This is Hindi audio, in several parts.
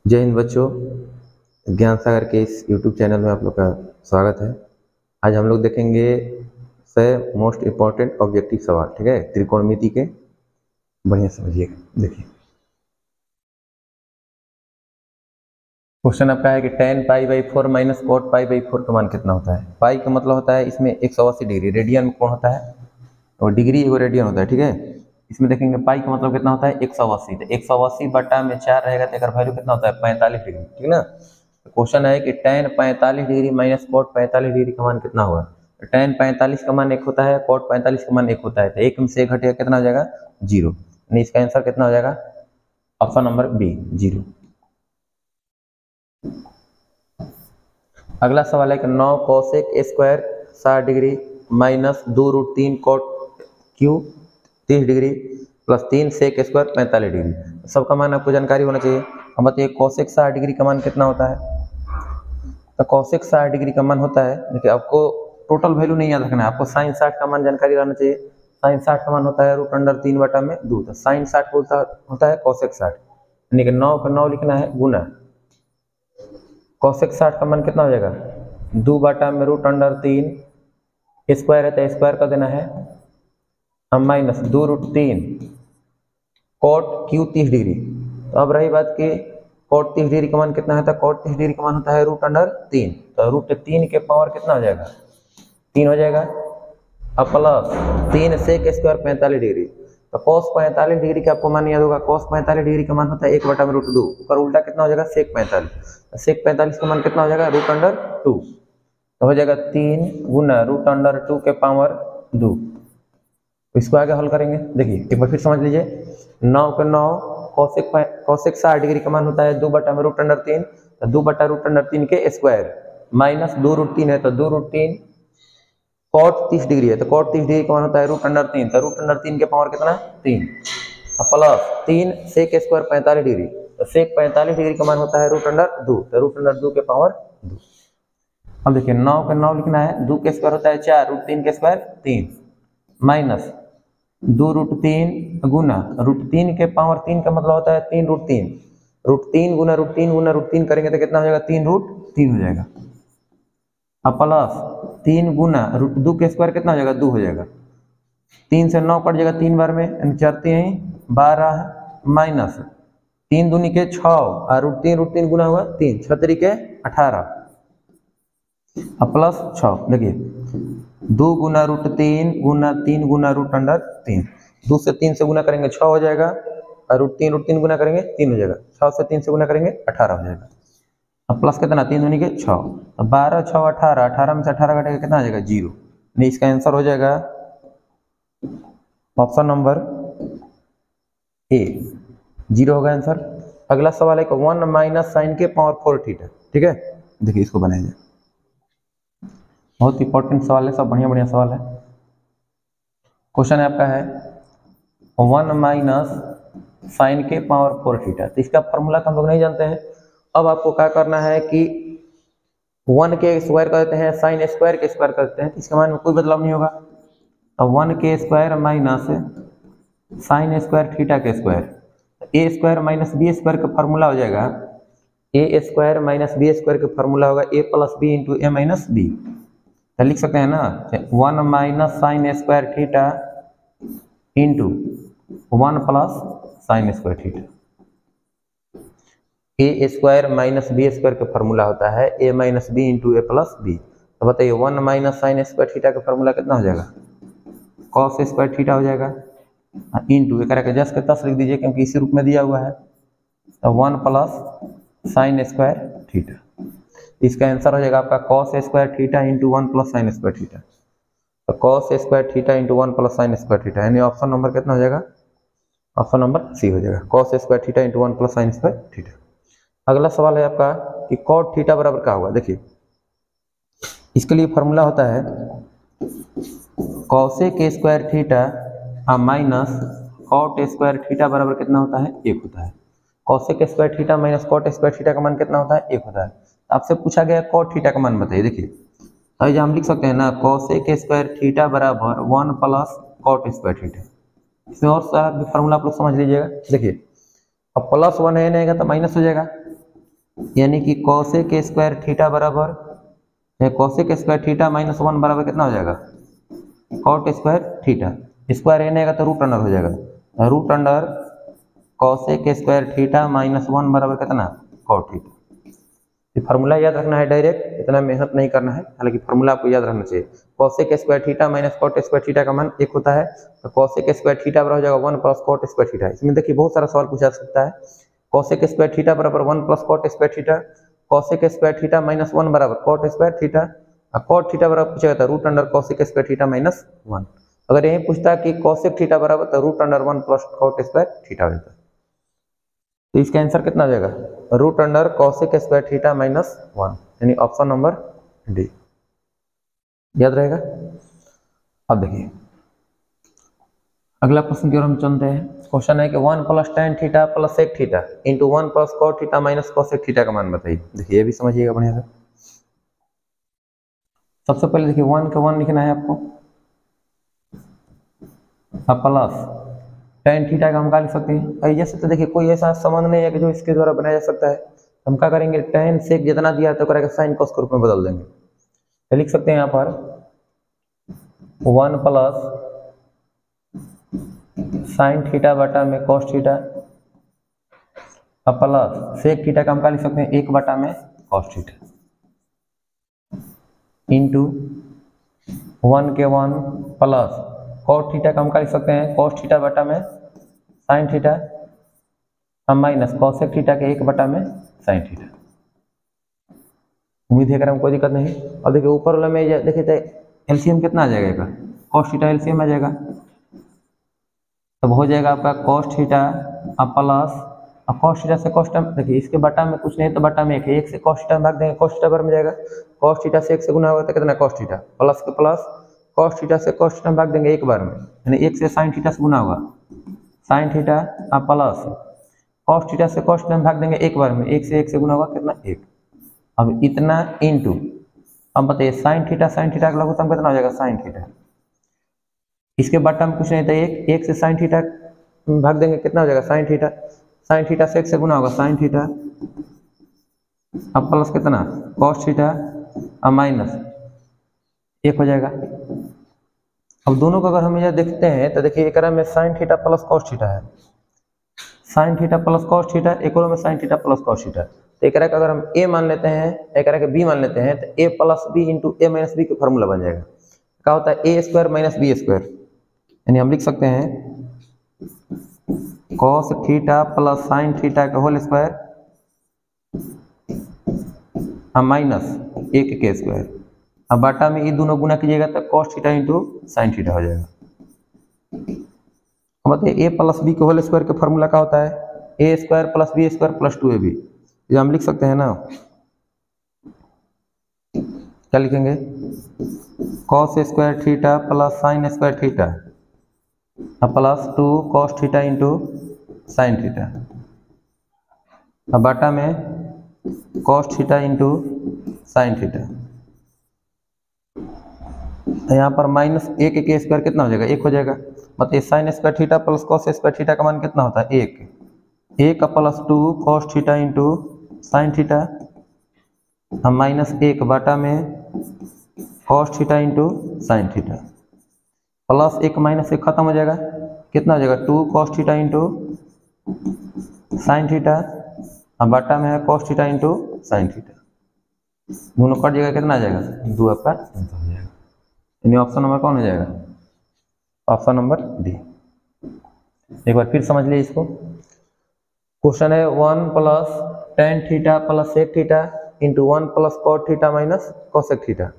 जय हिंद बच्चों, ज्ञान सागर के इस YouTube चैनल में आप लोग का स्वागत है। आज हम लोग देखेंगे मोस्ट इम्पॉर्टेंट ऑब्जेक्टिव सवाल, ठीक है, त्रिकोणमिति के। बढ़िया समझिएगा। देखिए क्वेश्चन आपका है कि tan π/4 माइनस cot π/4 का मान कितना होता है। पाई का मतलब होता है इसमें 180 डिग्री, रेडियन में कोण होता है और डिग्री एगो रेडियन होता है, ठीक है। इसमें देखेंगे पाई का मतलब कितना होता है 180, तो 180 बटा में 4 रहेगा तो एक वैल्यू कितना होता है 45 डिग्री, ठीक ना। तो क्वेश्चन है कि tan 45 degree minus cot 45 degree का मान कितना होगा। तो tan 45 का मान 1 होता है, cot 45 का मान 1 होता है, तो 1 में से 1 घटेगा कितना हो जाएगा 0, यानी इसका आंसर कितना हो जाएगा ऑप्शन नंबर बी 0। अगला सवाल है कि 9 cosec square 60 degree minus 2√3 cot क्यू 30 degree plus 3 sec square 45 degree. सबका मान आपको जानकारी होना चाहिए। हम बताइए कोसेक 60 डिग्री का मान कितना होता है। तो कोसेक 60 डिग्री का मान होता है, देखिए आपको टोटल वैल्यू नहीं याद रखना है, आपको साइन 60 का मान जानकारी रहना चाहिए। साइन 60 का मान होता है √3 बटा में 2, तो साइन 60 होता है कोसेक 60, यानी कि 9 का 9 लिखना है गुना कोसेक 60 का मान कितना हो जाएगा 2 बटा में √3 स्क्वायर है तो स्क्वायर का देना है माइनस 2√3 cot क्यू 30 डिग्री। तो अब रही बात कि cot 30 डिग्री का मान कितना है, तो cot 30 डिग्री का मान होता है √3, तो √3 के पावर कितना हो जाएगा 3 हो जाएगा। अब प्लस 3 सेक स्क्वायर 45 डिग्री, तो cos 45 डिग्री का आपको मान याद होगा, cos 45 डिग्री का मान होता है 1 बटा में √2, ऊपर उल्टा कितना हो जाएगा सेक 45, तो सेक 45 का मान कितना हो जाएगा √2, तो हो जाएगा 3 गुना √2 के पावर 2। इसको आगे हल करेंगे। देखिए एक बार फिर समझ लीजिए, 9 का 9 कोसेक 60 डिग्री का मान होता है 2 बटा में √3, तो 2 बटा √3 के स्क्वायर माइनस 2√3 है तो 2√3 cot 30 डिग्री है, तो cot 30 डिग्री का मान होता है √3, तो √3 के पावर कितना 3 प्लस 3 सेक स्क्वायर 45 डिग्री, तो सेक 45 डिग्री का मान होता है √2, तो √2 के पावर 2। अब देखिए 9 का 9 लिखना है, 2 के स्क्वायर होता है 4, √3 के स्क्वायर 3 माइनस 2√3 गुना √3 के पावर 3 का मतलब होता है 3√3, √3 गुना √3 करेंगे तो कितना हो जाएगा 3√3 हो जाएगा। अब प्लस 3 गुना √2 के स्क्वायर कितना हो जाएगा 2 हो जाएगा, 3 से 9 कट जाएगा 3 बार में, 4 3 12 माइनस 3 दूनी के 6 और √3 गुना हुआ 3 6 तरीके 18 अब प्लस 6। देखिए 2 गुना √3 गुना 3 गुना √3, 2 से 3 से गुना करेंगे 6 हो जाएगा और √3 गुना करेंगे 3 हो जाएगा, 6 से 3 से गुना करेंगे 18 हो जाएगा। अब प्लस कितना 3 दूनी के 6, 12 6 18, 18 में से 18 घटेगा कितना आ जाएगा 0, नहीं इसका आंसर हो जाएगा ऑप्शन नंबर ए 0 होगा आंसर। अगला सवाल है 1 माइनस साइन के पावर 4 थीटा, ठीक है। देखिए इसको बनाया जाए, बहुत इंपॉर्टेंट सवाल है, सब बढ़िया बढ़िया सवाल है। क्वेश्चन आपका है 1 माइनस साइन के पावर 4 थीटा, तो इसका फॉर्मूला तो हम लोग नहीं जानते हैं। अब आपको क्या करना है कि 1 के स्क्वायर कर देते हैं, साइन स्क्वायर के स्क्वायर करते हैं, इसके मान में कोई बदलाव नहीं होगा। तो 1 के square minus sign square theta के square, A square minus B square का फॉर्मूला हो जाएगा A square minus B square का फॉर्मूला होगा A plus B into A minus B, तो लिख सकते हैं ना 1 minus sign square theta into 1 plus sine square theta. A square minus B square का फॉर्मूला होता है A minus B into A plus B. तो बताइए 1 माइनस साइन स्क्वायर थीटा का फॉर्मूला कितना हो जाएगा कॉस स्क्वायर थीटा हो जाएगा इंटू एक के जस्ट के तस लिख दीजिए क्योंकि इसी रूप में दिया हुआ है, तो 1 प्लस साइन स्क्वायर थीटा। इसका आंसर हो जाएगा आपका cos square theta into 1 plus sine square theta, तो cos square theta into 1 plus sine square theta, यानी ऑप्शन नंबर कितना हो जाएगा ऑप्शन नंबर सी हो जाएगा, cos square theta into 1 plus sine square theta. अगला सवाल है आपका कि कॉट थीटा बराबर क्या होगा। देखिए इसके लिए फॉर्मूला होता है cosec square theta minus cot square theta बराबर कितना होता है 1 होता है। Cosec square theta minus cot square theta का मान कितना होता है 1 होता है। आपसे पूछा गया कॉट थीटा का मान बताइए। देखिए तो हम लिख सकते हैं ना कॉसेक स्क्वायर थीटा बराबर 1 प्लस कॉट स्क्वायर थीटा। इसमें और सारा फार्मूला आप लोग समझ लीजिएगा। देखिए अब +1 है नहीं आएगा तो माइनस हो जाएगा, यानी कि कोसेक स्क्वायर थीटा बराबर कोसेक स्क्वायर थीटा माइनस 1 बराबर कितना हो जाएगा कॉट स्क्वायर थीटा। स्क्वायर एन आएगा तो रूट अंडर हो जाएगा, root under cosec square theta minus 1 बराबर कितना कॉट थीटा। ये फार्मूला याद रखना है डायरेक्ट, इतना मेहनत नहीं करना है, हालांकि फार्मूला आपको याद रखना चाहिए। Cosec square theta minus cot square theta का मान 1 होता है, तो कोसेक स्क्वायर थीटा बराबर हो जाएगा 1 प्लस कॉट स्क्वायर थीटा। इसमें देखिए बहुत सारा सवाल पूछा सकता है। कोसेक स्क्वायर थीटा बराबर 1 plus cot square theta, cosec square theta minus 1 बराबर कॉट स्क्वायर थीटा, और कॉट थीटा बराबर पूछा जाता है root under cosec square theta minus 1। अगर यही पूछता है कि कोसेक थीटा बराबर तो root under 1 plus cot square theta हो जाता है। तो इसका आंसर कितना हो जाएगा root under cosec square theta minus 1, यानी ऑप्शन नंबर डी याद रहेगा। अब देखिए अगला प्रश्न की ओर हम चलते हैं। क्वेश्चन है कि 1 plus tan theta plus sec theta into 1 plus cot theta minus cosec theta का मान बताइए। देखिए ये भी समझिएगा बढ़िया से। सबसे पहले देखिए 1 के 1 लिखना है आपको, अब प्लस टेन थीटा का हम क्या लिख सकते हैं जैसे, तो देखिए कोई ऐसा संबंध नहीं है कि जो इसके द्वारा बनाया जा सकता है। हम क्या करेंगे टेन सेक जितना दिया तो करेगा साइन कोस के रूप में बदल देंगे। तो लिख सकते हैं यहाँ पर 1 प्लस साइन थीटा बटा में कोस थीटा, अब प्लस सेक थीटा का हम क्या लिख सकते हैं 1 बटा में कोस थीटा इंटू 1 के 1 प्लस कोस थीटा का हम क्या लिख सकते हैं कोस थीटा बटा में साइन थीटा, अब माइनस कोसेक थीटा के 1 बटा में साइन थीटा। उम्मीद है कोई दिक्कत नहीं। अब देखिए ऊपर वाला में देखिए तो एलसीएम कितना आ जाएगा कोस थीटा एलसीएम आ जाएगा, तब हो जाएगा आपका कोस थीटा अब प्लस अब कोस थीटा से कोस टर्म, देखिए इसके बटा में कुछ नहीं तो बटा में 1 है, 1 से कोस थीटा भाग देंगे कोस थीटा बार में जाएगा, कोस थीटा से 1 से गुना होगा तो कितना कोस थीटा प्लस के प्लस कोस थीटा से कोस थीटा भाग देंगे 1 बार में, यानी 1 से साइन थीटा से गुना होगा साइन थीटा अब प्लस कोस थीटा से कोस थीटा भाग देंगे 1 बार में, 1 से 1 से गुना होगा कितना 1। अब इतना इंटू अब बताइए साइन थीटा का लघुत्तम कितना हो जाएगा साइन थीटा, इसके बटा में कुछ नहीं था 1 से साइन थीटा भाग देंगे कितना हो जाएगा साइन थीटा से 1 से गुना होगा साइन थीटा, अब प्लस कितना कॉस थीटा अब माइनस 1 हो जाएगा। अब दोनों को अगर हम यह देखते हैं तो देखिए एक में sign theta plus cos theta है, sine theta plus cos theta, एक में sign theta plus cos theta. तो एक का अगर हम ए मान लेते हैं एक के बी मान लेते हैं तो ए plus B into A minus B का फॉर्मूला बन जाएगा। क्या होता है A square minus B square, यानी हम लिख सकते हैं cos theta plus sine theta का होल स्क्वायर माइनस 1 के स्क्वायर, अब बाटा में ये दोनों गुना कीजिएगा तो cos theta into sine theta हो जाएगा। अब बताइए ए प्लस बी के होल स्क्वायर का फॉर्मूला क्या होता है A square plus B square plus 2ab, ये हम लिख सकते हैं ना, क्या लिखेंगे cos square theta plus sine square theta plus 2 cos theta into sine theta, अब बाटा में cos theta into sine theta, यहाँ पर माइनस 1 के स्क्वायर कितना हो जाएगा 1 हो जाएगा। मतलब sign square theta plus cos square theta का मान कितना होता है 1 plus 2 cos theta into sine theta, हम माइनस 1 बाटा में cos theta into sine theta, plus 1 minus 1 खत्म हो जाएगा कितना हो जाएगा 2 cos theta into sine theta, अब बाटा में है cos theta into sine theta, दोनों कट जाएगा कितना आ जाएगा 2 आपका आंसर हो जाएगा। यानी ऑप्शन नंबर कौन हो जाएगा ऑप्शन नंबर डी। एक बार फिर समझ लीजिए इसको। क्वेश्चन है 1 plus tan theta plus sec theta into 1 plus cot theta minus cosec theta.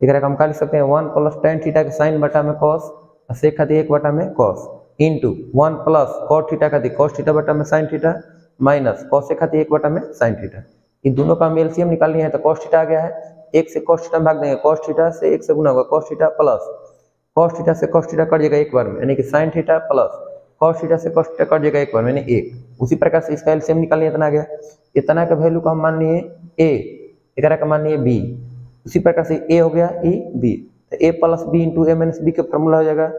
एक हम क्या लिख सकते हैं 1 प्लस टेन थीटा के साइन बटा में कॉस, सेक खाती 1 बटा में cos, into 1 plus cot theta खाती कॉस थीटा बटा में साइन थीटा माइनस कोसेक खाती 1 बटा में साइन थीटा। इन दोनों का हम एलसीएम निकालनी है तो कॉस थीटा आ गया है, 1 से कॉस थीटा भाग देंगे कॉस थीटा से 1 से गुना होगा cos theta plus cos theta से कॉस थीटा कट जाएगा 1 बार में, यानी कि sign theta plus cos theta से कॉस थीटा कट जाएगा 1 बार में, यानी 1। उसी प्रकार से इसका एलसीएम निकालनी है इतना आ गया, इतना का वैल्यू का हम मान लिए a, एकरा का मान लिए b, उसी प्रकार से a हो गया e b, तो a plus B into A minus B का फॉर्मूला हो जाएगा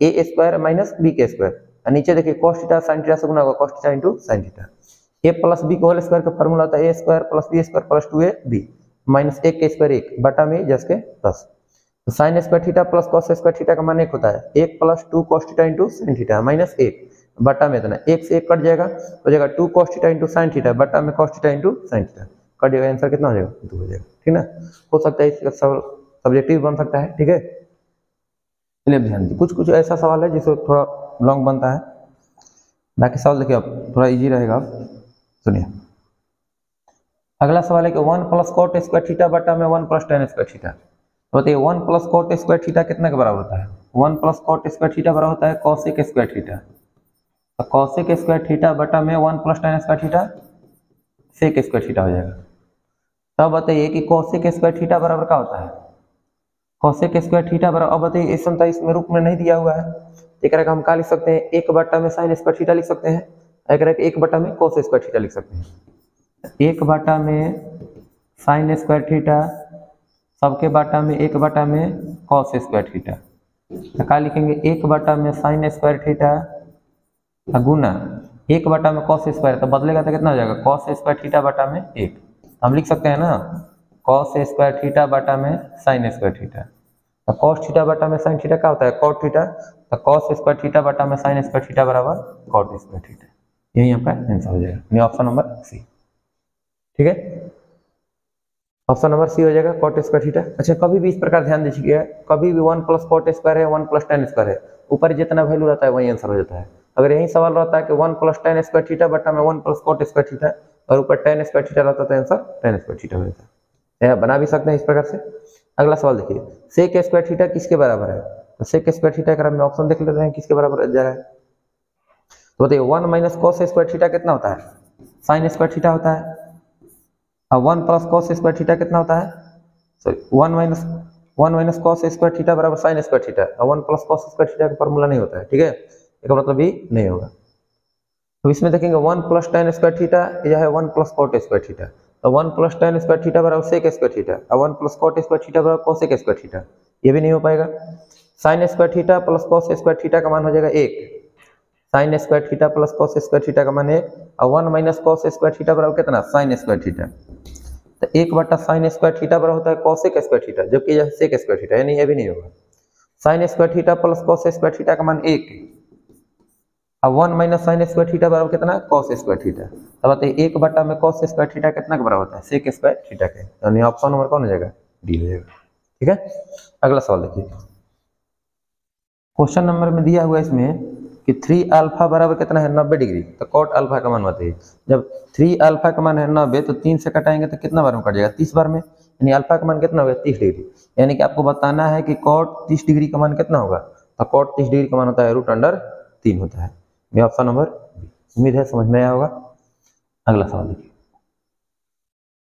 a स्क्वायर माइनस बी के स्क्वायर, नीचे देखिए कॉस थीटा साइन थीटा से गुना होगा cos theta into sine theta. A plus B को होल स्क्वायर का फॉर्मूला होता है A square plus B square plus 2ab minus 1 के स्क्वायर 1 बटा में जस के 10। तो sign square theta plus cos square theta का मान 1 होता है 1 plus 2 cos theta into sine theta minus 1 बटा में इतना 1 से 1 कट जाएगा हो जाएगा 2 cos theta into sine theta बटा में cos theta into sine theta cut जाएगा। आंसर कितना हो जाएगा 2 हो जाएगा। ठीक ना, हो सकता है इसका सब्जेक्टिव बन सकता है। ठीक है, चलिए ध्यान दीजिए कुछ ऐसा सवाल है जिसको थोड़ा लॉन्ग बनता है, बाकी सवाल देखिए अब थोड़ा इजी रहेगा। सुनिए अगला सवाल है कि 1 प्लस कॉट स्क्वायर थीटा बटा में 1 प्लस टेन स्क्वायर थीटा। तो बताइए 1 प्लस कॉट स्क्वायर थीटा कितने के बराबर होता है? 1 प्लस कॉट स्क्वायर थीटा बराबर होता है कॉसेक स्क्वायर थीटा। तो कॉसेक स्क्वायर थीटा बटा में 1 plus tan square theta sec square theta हो जाएगा। तब बताइए कि कॉसेक स्क्वायर थीटा बराबर क्या होता है? कॉसेक स्क्वायर थीटा बराबर, अब बताइए इस समय इसमें रूप में नहीं दिया हुआ है, एक हम क्या लिख सकते हैं 1 बटा में साइन स्क्वायर थीटा लिख सकते हैं, एक बटा में कोस स्क्वायर थीटा लिख सकते हैं। 1 बटा में साइन स्क्वायर थीटा सबके बटा में 1 बटा में कॉस स्क्वायर थीटा। तो क्या लिखेंगे 1 बटा में साइन स्क्वायर थीटा गुना 1 बटा में कॉस स्क्वायर, तो बदलेगा तो कितना हो जाएगा कॉस स्क्वायर थीटा बटा में 1। हम लिख सकते हैं ना कॉस स्क्वायर थीटा बटा में साइन स्क्वायर थीटा। तो कॉस थीटा बटा में साइन थीटा क्या होता है कॉट थीटा। तो कॉस स्क्वायर थीटा बटा में साइन स्क्वायर थीटा बराबर कॉट स्क्वायर थीटा। यही आपका आंसर हो जाएगा, यानी ऑप्शन नंबर सी। ठीक है, ऑप्शन नंबर सी हो जाएगा कॉट स्क्वायर थीटा। अच्छा, कभी भी इस प्रकार ध्यान दीजिएगा, कभी भी 1 प्लस कॉट स्क्वायर है 1 प्लस टेन स्क्वायर है, ऊपर जितना वैल्यू रहता है वही आंसर हो जाता है। अगर यही सवाल रहता है कि 1 प्लस टेन स्क्वायर थीटा बटा में 1 प्लस कॉट स्क्वायर थीटा और ऊपर टेन स्क्वायर थीटा रहता तो आंसर टेन स्क्वायर थीटा हो जाता है। बना भी सकते हैं इस प्रकार से। अगला सवाल देखिए सेक स्क्वायर थीटा किसके बराबर है? तो सेक स्क्वायर थीटा का हम ऑप्शन देख लेते हैं किसके बराबर जा रहा है। तो बताइए 1 माइनस कॉस स्क्वायर थीटा कितना होता है? साइन स्क्वायर थीटा होता है। और 1 प्लस कॉस स्क्वायर थीटा कितना होता है? Sorry 1 minus cos square theta बराबर साइन स्क्वायर थीटा। और 1 प्लस कॉस स्क्वायर थीटा का फॉर्मूला नहीं होता है। ठीक है, इसका मतलब भी नहीं होगा। तो इसमें देखेंगे 1 प्लस टेन स्क्वायर थीटा यह है 1 प्लस कॉट स्क्वायर थीटा। तो 1 प्लस टेन स्क्वायर थीटा बराबर सेक स्क्वायर थीटा और 1 प्लस कॉट स्क्वायर थीटा बराबर कोसेक स्क्वायर थीटा, ये भी नहीं हो पाएगा। Sign square theta plus cos square theta का मान हो जाएगा 1। Sign square theta plus cos square theta का मान 1 और 1 माइनस कॉस स्क्वायर थीटा बराबर कितना साइन स्क्वायर थीटा। तो 1 बटा साइन स्क्वायर थीटा बराबर होता है कोसेक स्क्वायर थीटा, जबकि यह सेक स्क्वायर थीटा, यानी ये भी नहीं होगा। Sign square theta plus cos square theta का मान 1 अब 1 माइनस साइन स्क्वायर थीटा बराबर कितना कॉस स्क्वायर थीटा। तब बताइए 1 बटा में कॉस स्क्वायर थीटा कितना के बराबर होता है सेक स्क्वायर थीटा के, यानी ऑप्शन नंबर कौन हो जाएगा डी हो जाएगा। ठीक है, अगला सवाल देखिए क्वेश्चन नंबर में दिया हुआ है इसमें कि 3 अल्फा बराबर कितना है 90 डिग्री। तो कॉट अल्फा का मान बताइए। जब 3 अल्फा का मान है 90 तो 3 से कटाएंगे तो कितना बार में कट जाएगा 30 बार में, यानी अल्फा का मान कितना होगा 30 डिग्री। यानी कि आपको बताना है कि कॉट 30 डिग्री का मान कितना होगा। तो कॉट 30 डिग्री का मान होता है √3 होता है। ये ऑप्शन नंबर बी। उम्मीद है समझ में आया होगा। अगला सवाल देखिए,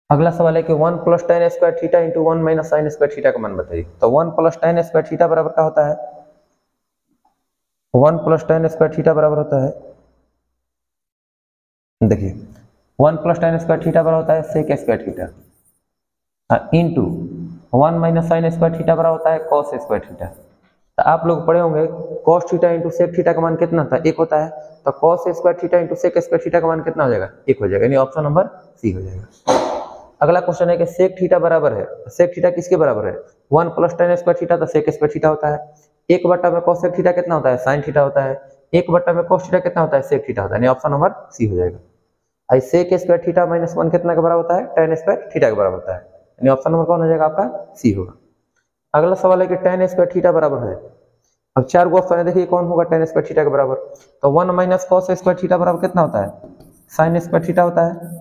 अगला सवाल है कि 1 plus tan square theta into 1 minus sign square theta का मान बताइए। तो 1 प्लस टेन स्क्वायर थीटा बराबर क्या होता है? 1 प्लस टेन स्क्वायर थीटा बराबर होता है, देखिए 1 प्लस टेन स्क्वायर थीटा बराबर होता है sec square theta into 1 minus sign square theta बराबर होता है कॉस स्क्वायर थीटा। तो आप लोग पढ़े होंगे cos theta into sec theta का मान कितना था 1 होता है। तो cos square theta into sec square theta का मान कितना हो जाएगा 1 हो जाएगा, यानी ऑप्शन नंबर सी हो जाएगा। अगला क्वेश्चन है कि सेक थीटा बराबर है, सेक थीटा किसके बराबर है 1 प्लस टेन स्क्वायर थीटा, तो सेक स्क्वायर थीटा होता है। 1 बटा में कॉसेक थीटा कितना होता है साइन थीटा होता है। 1 बटा में कॉस थीटा कितना होता है सेक थीटा होता है, यानी ऑप्शन नंबर सी हो जाएगा। आई सेक स्क्वायर थीटा माइनस 1 कितना के बराबर होता है टेन स्क्वायर थीटा के बराबर होता है, यानी ऑप्शन नंबर कौन हो जाएगा आपका सी होगा। अगला सवाल है कि टेन स्क्वायर थीटा बराबर है, अब 4 गो ऑप्शन है, देखिए कौन होगा टेन स्क्वायर थीटा के बराबर। तो 1 माइनस कॉस स्क्वायर थीटा बराबर कितना होता है साइन स्क्वायर थीटा होता है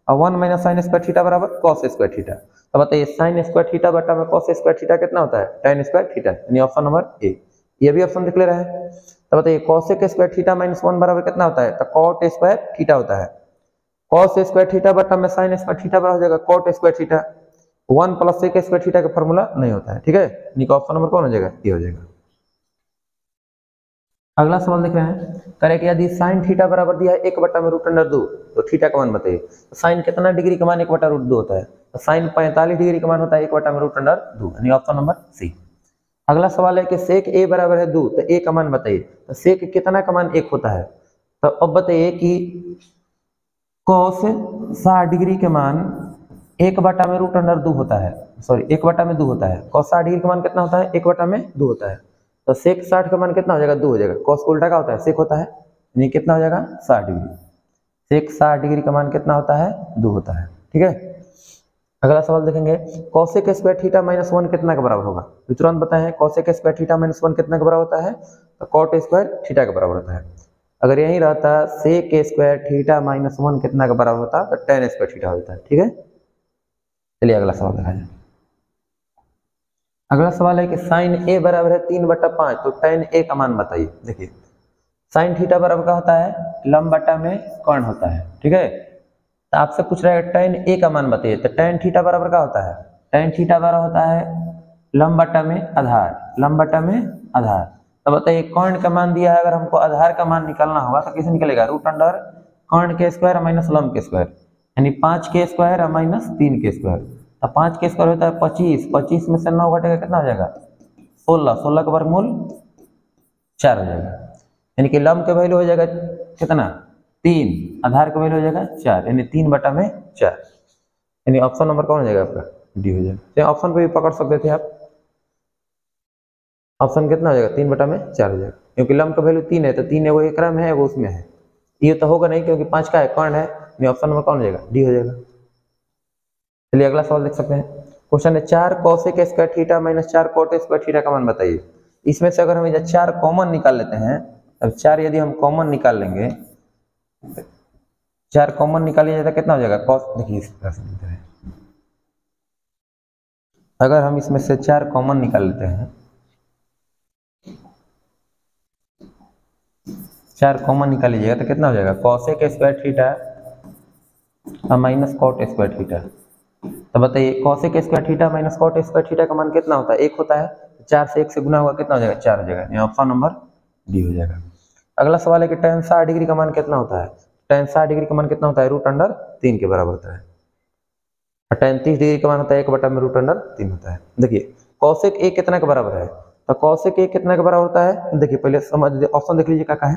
और 1 माइनस साइन स्क्वायर थीटा बराबर कॉस स्क्वायर थीटा। तो बताइए साइन स्क्वायर थीटा बटा में कॉस स्क्वायर थीटा कितना होता है टेन स्क्वायर थीटा, यानी ऑप्शन नंबर ए। ये भी ऑप्शन निकले रहा है। तो बताइए कॉसेक स्क्वायर थीटा माइनस 1 बराबर कितना होता है, तो कॉट स्क्वायर थीटा होता है। कॉस स्क्वायर थीटा बटा में साइन स्क्वायर थीटा बराबर हो जाएगा cot square theta. 1 plus sec square theta का फॉर्मूला नहीं होता है। ठीक है, यानी ऑप्शन नंबर कौन हो जाएगा ये हो जाएगा। अगला सवाल देख रहे हैं, करें कि यदि साइन थीटा बराबर दिया है 1 बटा में √2, तो थीटा का मान बताइए। तो साइन कितना डिग्री का मान 1 बटा √2 होता है, तो साइन 45 डिग्री का मान होता है 1 बटा में √2, यानी ऑप्शन नंबर सी। अगला सवाल है कि सेक ए बराबर है 2, तो ए का मान बताइए। तो सेक कितना का मान 1 होता है। तो अब बताइए कि cos 60 डिग्री के मान 1/√2 होता है, सॉरी 1/2 होता है। cos 60 डिग्री का मान कितना होता है? 1/2 होता है। तो sec 60 का मान कितना हो जाएगा? 2 हो जाएगा। cos को उल्टा क्या होता है? sec होता है, यानी कितना हो जाएगा? 60 डिग्री। sec 60 डिग्री का मान कितना होता है? 2 होता है। ठीक है, अगला सवाल देखेंगे, cosec स्क्वायर थीटा माइनस 1 कितना के बराबर होगा? तुरंत बताएं, cosec स्क्वायर थीटा माइनस 1 कितना के बराबर होता है? तो cot स्क्वायर थीटा के बराबर होता है। अगर यही रहता sec स्क्वायर थीटा माइनस 1 कितना के बराबर होता तो tan स्क्वायर थीटा होता है। ठीक है, चलिए अगला सवाल देखा जाए। अगला सवाल है कि साइन a बराबर है 3/5, तो tan a का मान बताइए। देखिए साइन थीटा बराबर क्या होता है? लंब बटा में कर्ण होता है। ठीक है, तो आपसे पूछ रहा है tan a का मान बताइए। तो tan थीटा बराबर क्या होता है? tan थीटा बराबर होता है लंब बटा में आधार, लंब बटा में आधार। तो बताइए कर्ण का मान दिया है, अगर हमको आधार का मान निकालना होगा तो कैसे निकलेगा? रूट अंडर कर्ण के स्क्वायर माइनस लंब के स्क्वायर, यानी 5 के स्क्वायर और माइनस 3 के स्क्वायर। तो 5 के स्क्वायर होता है 25, 25 में से 9 घटेगा कितना हो जाएगा? 16, 16 का वर्गमूल 4 हो जाएगा, यानी कि लंब के वैल्यू हो जाएगा कितना? 3, आधार का वैल्यू हो जाएगा 4, यानी 3/4, यानी ऑप्शन नंबर कौन हो जाएगा आपका? डी हो जाएगा। तो ऑप्शन पे भी पकड़ सकते थे आप, ऑप्शन कितना हो जाएगा? 3/4 हो जाएगा, क्योंकि लंब का वैल्यू 3 है, तो 3 है वो एक में है वो उसमें है, ये तो होगा नहीं क्योंकि 5 का है, कर्ण है, यानी ऑप्शन नंबर कौन हो जाएगा? डी हो जाएगा। चलिए अगला सवाल देख सकते हैं। क्वेश्चन है 4 cosec square theta minus 4 cot square theta का मान बताइए। इसमें से अगर हम 4 कॉमन निकाल लेते हैं, अब 4 यदि हम कॉमन निकाल लेंगे, 4 कॉमन निकालिए जाता कितना हो जाएगा? cos, देखिए इस तरह से लिखते हैं, अगर हम इसमें से 4 कॉमन निकाल लेते हैं, 4 कॉमन निकाल लीजिएगा तो कितना हो जाएगा? cosec square theta minus cot square theta. तो बताइए cosec square theta minus cot square theta का मान कितना होता है? 1 होता है। 4 से 1 से गुना हुआ कितना हो जाएगा? 4 हो जाएगा, यानी ऑप्शन नंबर डी हो जाएगा। अगला सवाल है कि tan 60 डिग्री का मान कितना होता है? tan 60 डिग्री का मान कितना होता है? √3 के बराबर होता है। और tan 30 डिग्री का मान होता है 1/√3 होता है। देखिए cosec a कितना के बराबर है? तो cosec a कितना के बराबर होता है? देखिए पहले समझ लीजिए, ऑप्शन देख लीजिए क्या है।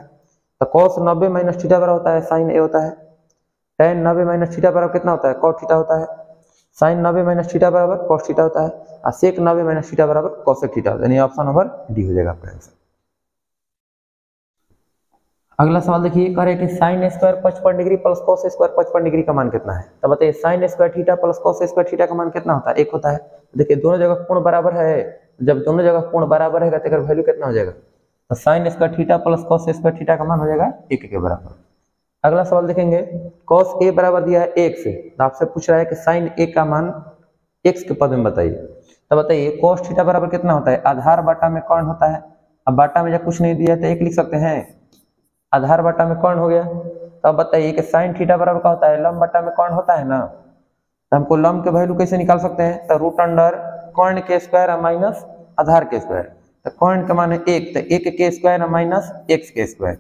तो cos 90 माइनस थीटा बराबर होता है sin a होता है। tan 90 माइनस थीटा बराबर कितना होता है? cot थीटा होता है। sin 90 माइनस थीटा बराबर cos थीटा होता है, और sec 90 माइनस थीटा बराबर cosec थीटा होता है, यानी ऑप्शन नंबर डी हो जाएगा आपका आंसर। अगला सवाल देखिए, कह रहे हैं कि sin square 55 degree plus cos square 55 degree का मान कितना है? तो बताइए sin square theta plus cos square theta का मान कितना होता है? 1 होता है। देखिए दोनों जगह कोण बराबर है, जब दोनों जगह कोण बराबर है तो वैल्यू कितना हो जाएगा? तो sin square theta plus cos square theta का मान हो जाएगा 1 के बराबर। अगला सवाल देखेंगे, cos a बराबर दिया है 1 से, तो आपसे पूछ रहा है कि sin a का मान x के पद में बताइए। तो बताइए cos थीटा बराबर कितना होता है? आधार बटा में कर्ण होता है। अब बटा में जब कुछ नहीं दिया तो 1 लिख सकते हैं, आधार बटा में कर्ण हो गया। तो अब बताइए कि sin थीटा बराबर क्या होता है? लंब बटा में कर्ण होता है ना, तो हमको लंब के वैल्यू कैसे निकाल सकते हैं? तो रूट अंडर कर्ण के स्क्वायर माइनस आधार के स्क्वायर। तो कर्ण का मान है 1, तो 1 के स्क्वायर माइनस x के स्क्वायर,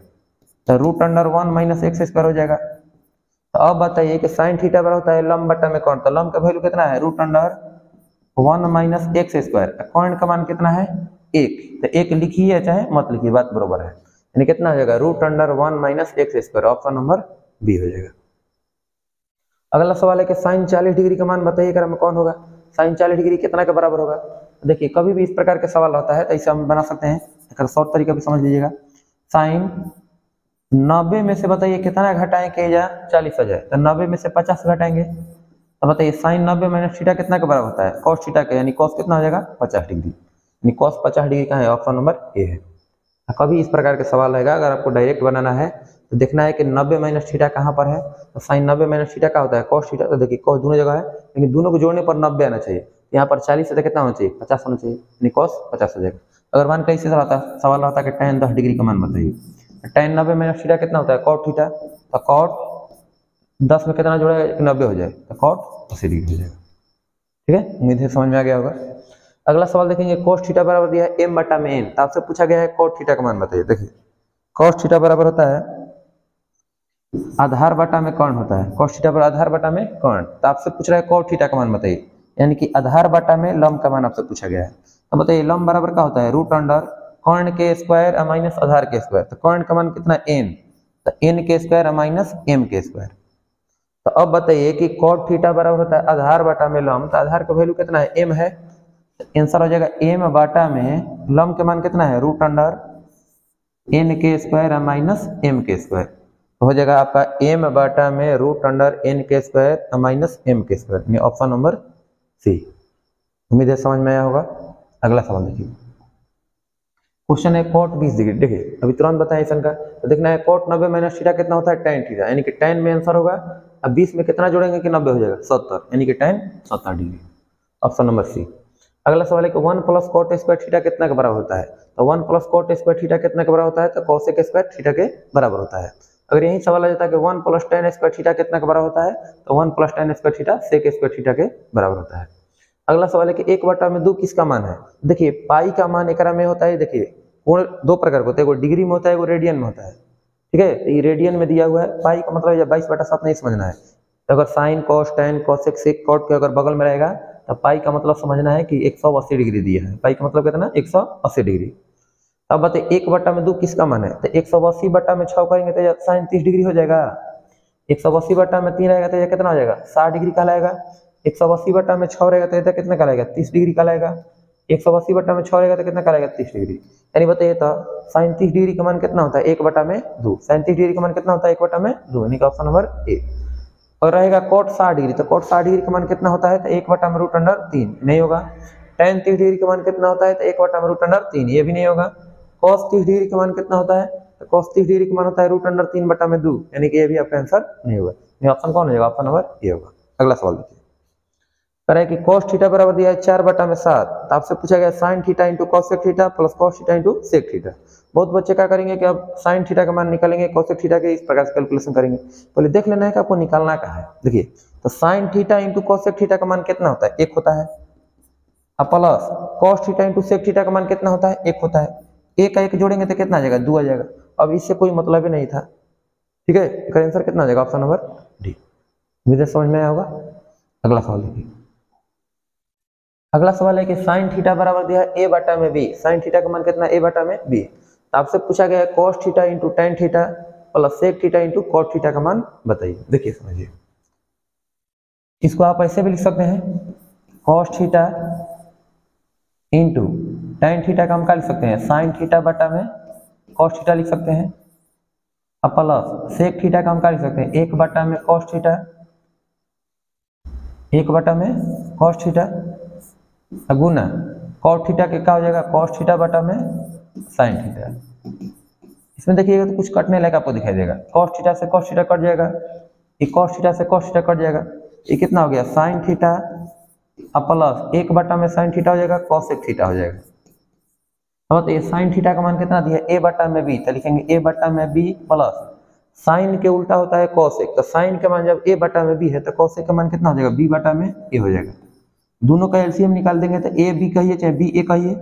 तो root under 1 minus x square हो जाएगा। तो अब बताइए कि sin थीटा बराबर होता है लंब बटा में कर्ण, तो लंब का वैल्यू कितना है? Root under 1 minus x square. कर्ण का मान कितना है? 1, तो 1 लिखिए चाहे मत लिखिए, बात बरोबर है, यानी कितना हो जाएगा? Root under 1 minus x square, option number B हो जाएगा। अगला सवाल है कि sin 40 डिग्री का मान बताइए क्रम में कौन होगा? sin 40 डिग्री कितना के बराबर होगा? देखिए कभी भी इस प्रकार के सवाल होता है तो ऐसे हम बना सकते हैं, एक शॉर्ट तरीका भी समझ लीजिएगा। sin 90 में से बताइए कितना घटाएं कि या 40 हो जाए? तो 90 में से 50 घटाएंगे, तो बताइए sin 90 माइनस थीटा कितना के बराबर होता है? cos थीटा के, यानी cos कितना हो जाएगा? 50 डिग्री, यानी cos 50 डिग्री का है, ऑप्शन नंबर ए है। कभी इस प्रकार के सवाल रहेगा, अगर आपको डायरेक्ट बनाना है तो देखना है कि 90 माइनस थीटा कहाँ पर है, तो sin 90 माइनस थीटा का होता है cos थीटा। तो देखिए cos दोनों जगह है, लेकिन दोनों को जोड़ने पर 90 आना चाहिए, यहाँ पर 40 से कितना होना चाहिए? 50 होना चाहिए, यानी cos 50 हो जाएगा। अगर मान कैसे सवाल आता है कि tan 10 डिग्री का मान बताइए, tan 90 माइनस थीटा कितना होता है? cot थीटा, तो cot 10 में कितना जोड़ेगा? 90 हो जाए, तो cot 80 डिग्री हो जाएगा। ठीक है, उम्मीद है समझ में आ गया होगा। अगला सवाल देखेंगे, cos थीटा बराबर दिया है m बटा में n, तो आपसे पूछा गया है cot थीटा का मान बताइए। देखिए cos थीटा बराबर होता है आधार बटा में कर्ण होता है, cos थीटा बराबर आधार बटा में कर्ण, तो आपसे पूछ रहा है cot थीटा का मान बताइए, यानी कि आधार बटा में लंब का मान आपसे पूछा गया है। तो बताइए लंब बराबर क्या होता है? रूट अंडर कर्ण के स्क्वायर माइनस आधार के स्क्वायर, तो कर्ण का मान कितना? n, तो n के स्क्वायर माइनस m के स्क्वायर। तो अब बताइए कि कॉट थीटा बराबर होता है आधार बटा में लंब, तो आधार का वैल्यू कितना है, m है। आंसर हो जाएगा m बटा में लंब के मान कितना है, रूट अंडर n के स्क्वायर माइनस m के स्क्वायर। तो हो जाएगा आपका m बटा में रूट अंडर n के स्क्वायर माइनस m के स्क्वायर, यानी ऑप्शन नंबर सी। उम्मीद है समझ में आया होगा। अगला सवाल देखिए, क्वेश्चन है कॉट 20 डिग्री। देखिए अभी तुरंत बताएं इसन का, तो देखना है कॉट 90 माइनस थीटा कितना होता है, tan थीटा, यानी कि tan में आंसर होगा। अब 20 में कितना जोड़ेंगे कि 90 हो जाएगा, 70, यानी कि tan 70 degree, option number C. अगला सवाल है कि 1 प्लस कॉट स्क्वायर थीटा कितना के बराबर होता है, तो 1 प्लस कॉट स्क्वायर थीटा कितना के बराबर होता है, तो कोसेक स्क्वायर थीटा के बराबर होता है। अगर यही सवाल आ जाता है कि 1 प्लस tan स्क्वायर थीटा कितना के बराबर होता है, तो 1 plus tan square theta sec square theta के बराबर होता है। अगला सवाल है कि 1/2 किसका मान है। देखिए पाई का मान एकरा में होता है, देखिए कोण दो प्रकार का होता है, एगो डिग्री में होता है, एगो रेडियन में होता है। ठीक है, तो ये रेडियन में दिया हुआ है, पाई का मतलब 22/7 नहीं समझना है। तो अगर sin cos tan cosec sec cot के अगर बगल में रहेगा, तो पाई का मतलब समझना है कि 180 डिग्री दिया है। पाई का मतलब कितना, 180 डिग्री। अब बताइए 1/2 किसका मान है, तो 180/6 करेंगे तो साइन 30 डिग्री हो जाएगा। 180/3 रहेगा तो यह कितना हो जाएगा, 60 डिग्री कहलाएगा। 180/6 रहेगा तो यह कितना कहलाएगा, 30 डिग्री कहलाएगा। 180/6 रहेगा तो कितना कहलाएगा, 30 डिग्री। यानी बताइए तो साइन 30 डिग्री का मान कितना होता है, 1/2। साइन 30 डिग्री का मान कितना होता है, 1/2, यानी कि ऑप्शन नंबर ए। और रहेगा कोट 60 डिग्री, तो कोट 60 डिग्री का मान कितना होता है, तो 1/√3 नहीं होगा। tan 30 डिग्री का मान कितना होता है, तो 1/√3, ये भी नहीं होगा। cos 30 डिग्री का मान कितना होता है, तो cos 30 डिग्री का मान होता है √3/2, यानी कि ये भी आपका आंसर नहीं होगा। ये ऑप्शन कौन हो जाएगा, ऑप्शन नंबर ए होगा। अगला सवाल देखिए, कह रहा है कि cos थीटा बराबर दिया है 4/7, तो आपसे पूछा गया sin theta into cosec theta plus cos theta into sec theta. बहुत बच्चे क्या करेंगे कि अब sin थीटा का मान निकालेंगे, cosec थीटा के इस प्रकार से कैलकुलेशन करेंगे। पहले देख लेना है कि आपको निकालना क्या है। देखिए तो sin theta into cosec theta का मान कितना होता है, 1 होता है। अब plus cos theta into sec theta का मान कितना होता है, 1 होता है। एक का एक जोड़ेंगे तो कितना आ जाएगा, 2 आ जाएगा। अब इससे कोई मतलब ही नहीं था। ठीक है, इसका आंसर कितना आ जाएगा, ऑप्शन नंबर डी। मुझे समझ में आया होगा। अगला सवाल देखिए, अगला सवाल है कि sin थीटा बराबर दिया है a/b। sin थीटा का मान कितना है, a/b। तो आपसे पूछा गया है cos theta into tan theta plus sec theta into cot theta का मान बताइए। देखिए समझिए, इसको आप ऐसे भी लिख सकते हैं, cos theta into tan theta का हम क्या लिख सकते हैं, sin थीटा बटा में cos थीटा लिख सकते हैं। अब प्लस sec थीटा का हम क्या लिख सकते हैं, 1/में cos थीटा, 1/में cos थीटा गुना cot थीटा के क्या हो जाएगा, cos थीटा बटा में sin थीटा। इसमें देखिएगा तो कुछ कटने लगा आपको दिखाई देगा, cos थीटा से cos थीटा कट जाएगा, ये cos थीटा से cos थीटा कट जाएगा, ये कितना हो गया sin थीटा अब प्लस 1/में sin थीटा हो जाएगा, cosec थीटा हो जाएगा। अब तो ये sin थीटा का मान कितना दिया है, a/b, तो लिखेंगे a/b प्लस साइन के उल्टा होता है cosec, तो साइन का मान जब a/b है तो cosec का मान कितना हो जाएगा, b/a हो जाएगा। दोनों का एलसीएम निकाल देंगे तो a b कहिए चाहे b a कहिए,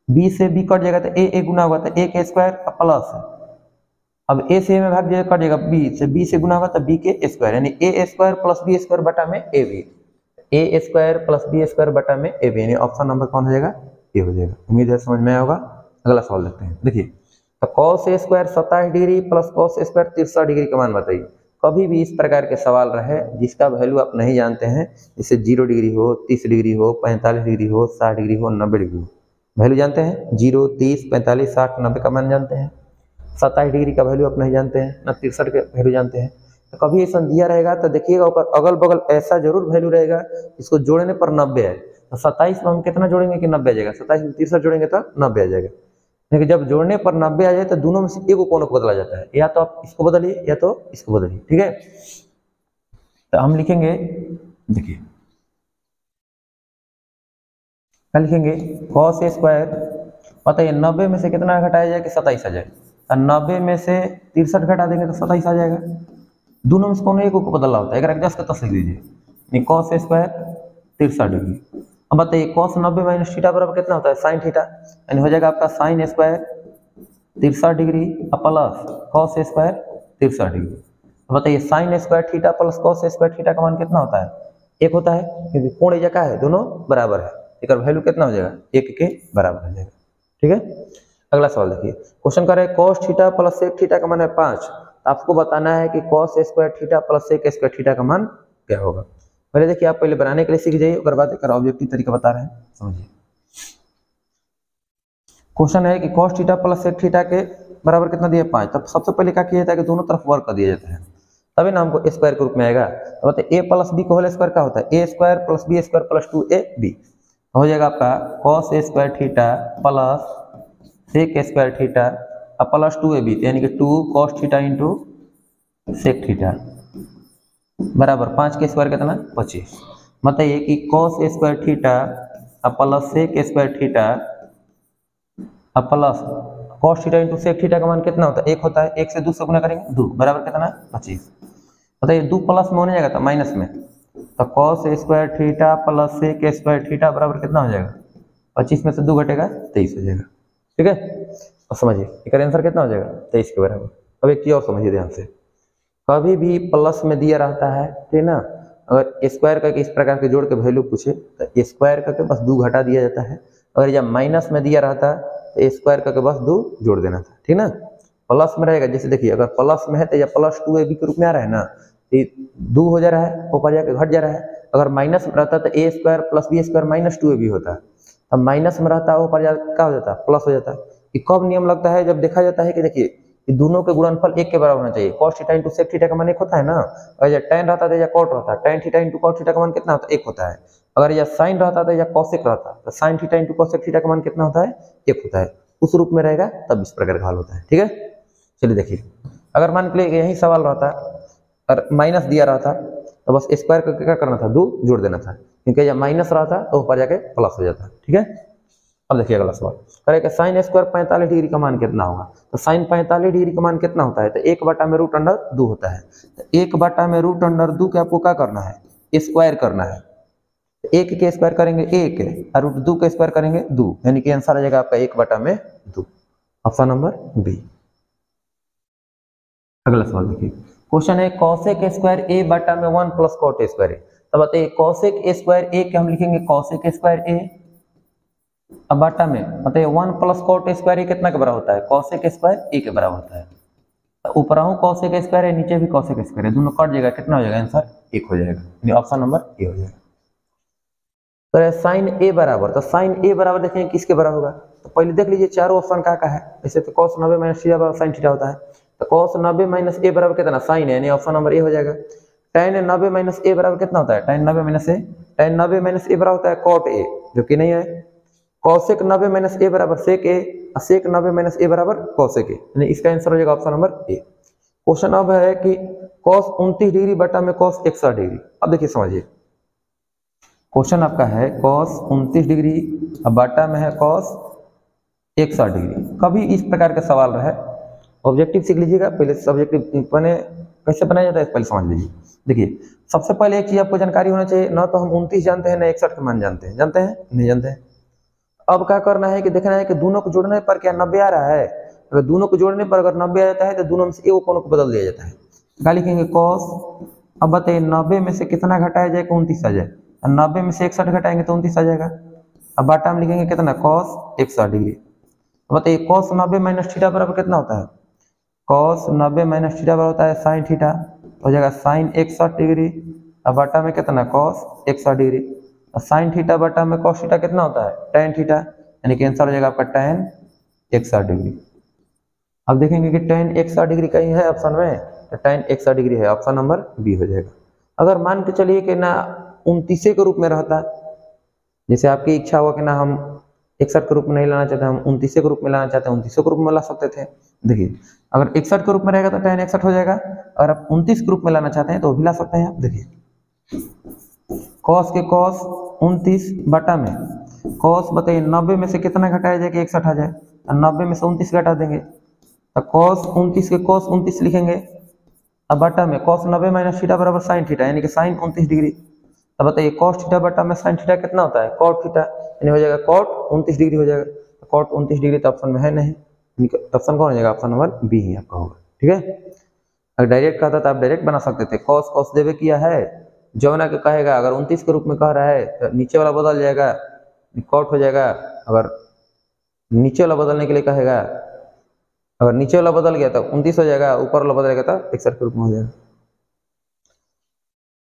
b से b कट जाएगा तो a गुना होगा तो a के स्क्वायर प्लस, अब a से a में भाग जाएगा कट जाएगा, b से गुना होगा तो b के स्क्वायर, यानी a square plus b square बटा में a b, a square plus b square बटा में a b, यानी ऑप्शन नंबर कौन हो जाएगा, ए हो जाएगा। उम्मीद है समझ में आया होगा। अगला सवाल देखते हैं। देखिए तो cos a square 27 degree plus cos a square 63 degree का मान बताइए। कभी भी इस प्रकार के सवाल रहे जिसका वैल्यू आप नहीं जानते हैं, जैसे 0 डिग्री हो, 30 डिग्री हो, 45 डिग्री हो, 60 डिग्री हो, 90 डिग्री हो, वैल्यू जानते हैं 0, 30, 45, 60, 90 का मान जानते हैं। 27 डिग्री का वैल्यू आप नहीं जानते हैं, न 63 का वैल्यू जानते हैं। तो कभी ऐसा दिया रहेगा तो देखिएगा ऊपर अगल बगल ऐसा जरूर वैल्यू रहेगा इसको जोड़ने पर 90 है, तो 27 में हम कितना जोड़ेंगे कि 90 आ जाएगा, 27 में 63 जोड़ेंगे तो 90 आ जाएगा। लेकिन जब जोड़ने पर 90 आ जाए तो दोनों में से एक कोनों को बदला जाता है, या तो आप इसको बदलिए या तो इसको बदलिए। ठीक है, तो हम लिखेंगे, देखिए क्या लिखेंगे, cos a स्क्वायर, बताइए 90 में से कितना घटाया जाए कि 27 आ जाए, तो 90 में से 63 घटा देंगे तो 27 आ जाएगा। दोनों में से कोनो एक को बदलना होता है, अगर एडजस्ट करता लिख दीजिए, cos a स्क्वायर 63 डिग्री। अब बताइए cos 90 माइनस थीटा बराबर कितना होता है, sin थीटा, यानी हो जाएगा आपका sin square 63 degree plus cos a square 63 degree. अब बताइए sin square theta plus cos square theta का मान कितना होता है, 1 होता है, क्योंकि कोण एजा का है, दोनों बराबर है, इसका वैल्यू कितना हो जाएगा, 1 के बराबर हो जाएगा। ठीक है, अगला सवाल देखिए, क्वेश्चन कर रहे हैं cos theta plus sec theta का मान है 5, तो आपको बताना है कि cos square theta plus sec square theta का मान क्या होगा। पहले देखिए, आप पहले बनाने के लिए सीख जाइए, उसके बाद एक ऑब्जेक्टिव तरीका बता रहे हैं, समझिए। क्वेश्चन है कि cos theta plus sec theta के बराबर कितना दिया 5। तब सबसे पहले क्या किया जाता है कि दोनों तरफ वर्ग कर दिया जाता है, तभी ना हमको स्क्वायर के रूप में आएगा। तो बताइए a प्लस बी का होल स्क्वायर क्या होता है, a square plus B square plus 2ab हो जाएगा आपका cos square theta plus sec square theta और प्लस 2ab, यानी कि 2 cos theta into sec theta बराबर 5 के स्क्वायर कितना 25। बताइए कि cos square theta plus sec square theta plus cos theta into sec theta का मान कितना होता है, 1 होता है। 1 से 2 से गुना करेंगे 2 बराबर कितना 25। बताइए 2 प्लस में होने जाएगा तो माइनस में, तो cos square theta plus sec square theta बराबर कितना हो जाएगा 25 में से 2 घटेगा 23 हो जाएगा। ठीक है, अब समझिए इसका आंसर कितना हो जाएगा 23 के बराबर। अब एक चीज और समझिए ध्यान से, कभी भी प्लस में दिया रहता है, ठीक ना, अगर स्क्वायर करके इस प्रकार के जोड़ के वैल्यू पूछे तो स्क्वायर करके बस 2 घटा दिया जाता है। अगर जब माइनस में दिया रहता है तो स्क्वायर करके बस 2 जोड़ देना था, ठीक ना। प्लस में रहेगा, जैसे देखिए अगर प्लस में है तो या प्लस 2ab के रूप में आ रहा है ना, तो 2 हो जा रहा है, ऊपर जाके घट जा रहा है। अगर माइनस में रहता है तो a square plus B square minus 2ab होता है। अब माइनस में रहता है ऊपर जाकर क्या हो जाता है प्लस हो जाता है। ये कब नियम लगता है, जब देखा जाता है कि देखिए ये दोनों के गुणनफल 1 के बराबर होना चाहिए। cos theta into sec theta का मान 1 होता है ना, और जब tan रहता है या cot रहता है, tan theta into cot theta का मान कितना होता है 1 होता है। अगर यह sin रहता है या cosec रहता है तो sin theta into cosec theta का मान कितना होता है 1 होता है। उस रूप में रहेगा तब इस प्रकार का हल होता है। ठीक है, चलिए देखिए, अगर मान के लिए यही सवाल रहता और माइनस दिया रहता तो बस स्क्वायर करके क्या करना था 2 जोड़ देना था, क्योंकि जब माइनस रहता तो ऊपर जाके प्लस हो जाता। ठीक है, अब देखिए अगला सवाल करेगा साइन स्क्वायर 45 डिग्री का मान कितना होगा। तो साइन 45 डिग्री का मान कितना होता है, तो 1/√2 होता है। तो 1/√2 के आपको क्या करना है, स्क्वायर करना है। 1 के स्क्वायर करेंगे 1 और √2 के स्क्वायर करेंगे 2, यानी कि आंसर आ जाएगा आपका 1/2। Option number B. अगला सवाल देखिए, क्वेश्चन है cosec square a/1 plus cot square a। तो बताइए cosec स्क्वायर a के हम लिखेंगे cosec स्क्वायर a, अब बाटा में बताइए 1 प्लस cot स्क्वायर a कितना के बराबर होता है, cosec स्क्वायर a के बराबर होता है। तो ऊपर हूँ cosec स्क्वायर है, नीचे भी cosec स्क्वायर है, दोनों कट जाएगा, कितना हो जाएगा आंसर 1 हो जाएगा, यानी ऑप्शन नंबर ए हो जाएगा। तो साइन a बराबर, तो साइन a बराबर देखेंगे किसके बराबर होगा। तो पहले देख लीजिए चारों ऑप्शन का है, ऐसे तो cos 90 माइनस थीटा बराबर sin थीटा होता है। तो cos 90 माइनस a बराबर कितना साइन है, यानी ऑप्शन नंबर ए हो जाएगा। tan 90 माइनस a बराबर कितना होता है, tan 90 minus a, tan 90 minus a बराबर होता है cot a, जो कि नहीं है। cosec 90 माइनस a बराबर sec a, sec 90 minus a बराबर cosec a, यानी इसका आंसर हो जाएगा ऑप्शन नंबर ए। क्वेश्चन अब है कि cos 29 डिग्री बटा में cos 61 डिग्री। अब देखिए समझिए, क्वेश्चन आपका है cos 29 डिग्री अब बटा में है cos 61 डिग्री। कभी इस प्रकार का सवाल रहे, ऑब्जेक्टिव सीख लीजिएगा, पहले सब्जेक्टिव बने कैसे बनाया जाता है पहले समझ लीजिए। देखिए सबसे पहले एक चीज आपको जानकारी होना चाहिए, ना तो हम 29 जानते हैं ना 61 का मान जानते हैं, जानते हैं नहीं जानते हैं। अब क्या करना है कि देखना है कि दोनों को जोड़ने पर क्या 90 आ रहा है। अगर दोनों को जोड़ने पर अगर 90 आ जाता है तो दोनों में से एक कोनों को बदल दिया जाता है। क्या लिखेंगे cos, अब बताइए 90 में से कितना घटाया जाए 29 आ जाए, 90 में से 61 घटाएंगे तो 29 आ जाएगा। अब बाटा में लिखेंगे कितना cos 61 डिग्री। अब बताइए cos 90 माइनस थीटा बराबर कितना होता है, cos 90 माइनस थीटा बराबर होता है sin थीटा, हो जाएगा sin 61 डिग्री। अब बाटा में कितना cos 61 डिग्री, साइन थीटा बटा में cos थीटा कितना होता है tan थीटा, यानी कि आंसर हो जाएगा आपका tan 61 डिग्री। अब देखेंगे कि tan 61 डिग्री कहीं है ऑप्शन में, तो tan 61 डिग्री है, ऑप्शन नंबर बी हो जाएगा। अगर मान के चलिए कि ना 29 के रूप में रहता, जैसे आपकी इच्छा हुआ कि ना हम 61 के रूप में नहीं लाना चाहते, हम 29 के रूप में लाना चाहते हैं, 29 के रूप में ला सकते थे। देखिए अगर 61 के रूप में रहेगा तो tan 61 हो जाएगा, अगर आप 29 के रूप में लाना चाहते हैं तो वो भी ला सकते हैं। आप देखिए cos के cos 29 बटा में cos बताइए 90 में से कितना घटाया जाए कि 61 आ जाए, और 90 में से 29 घटा देंगे तो cos 29 के cos 29 लिखेंगे। अब बटा में cos 90 माइनस थीटा बराबर sin थीटा, यानी कि sin 29 डिग्री। अब बताइए cos थीटा बटा में sin थीटा कितना होता है cot थीटा, यानी हो जाएगा cot 29 डिग्री हो जाएगा। तो cot 29 डिग्री तो ऑप्शन में है नहीं, ऑप्शन कौन हो जाएगा, ऑप्शन नंबर बी ही आपका होगा। ठीक है, अगर डायरेक्ट कहता तो आप डायरेक्ट बना सकते थे, cos cos देवे किया है जो ना के कहेगा, अगर 29 के रूप में कह रहा है तो नीचे वाला बदल जाएगा कॉट हो जाएगा, अगर नीचे वाला बदलने के लिए कहेगा अगर नीचे वाला बदल गया तो 29 हो जाएगा, ऊपर वाला बदल गया तो 61 के रूप में हो जाएगा।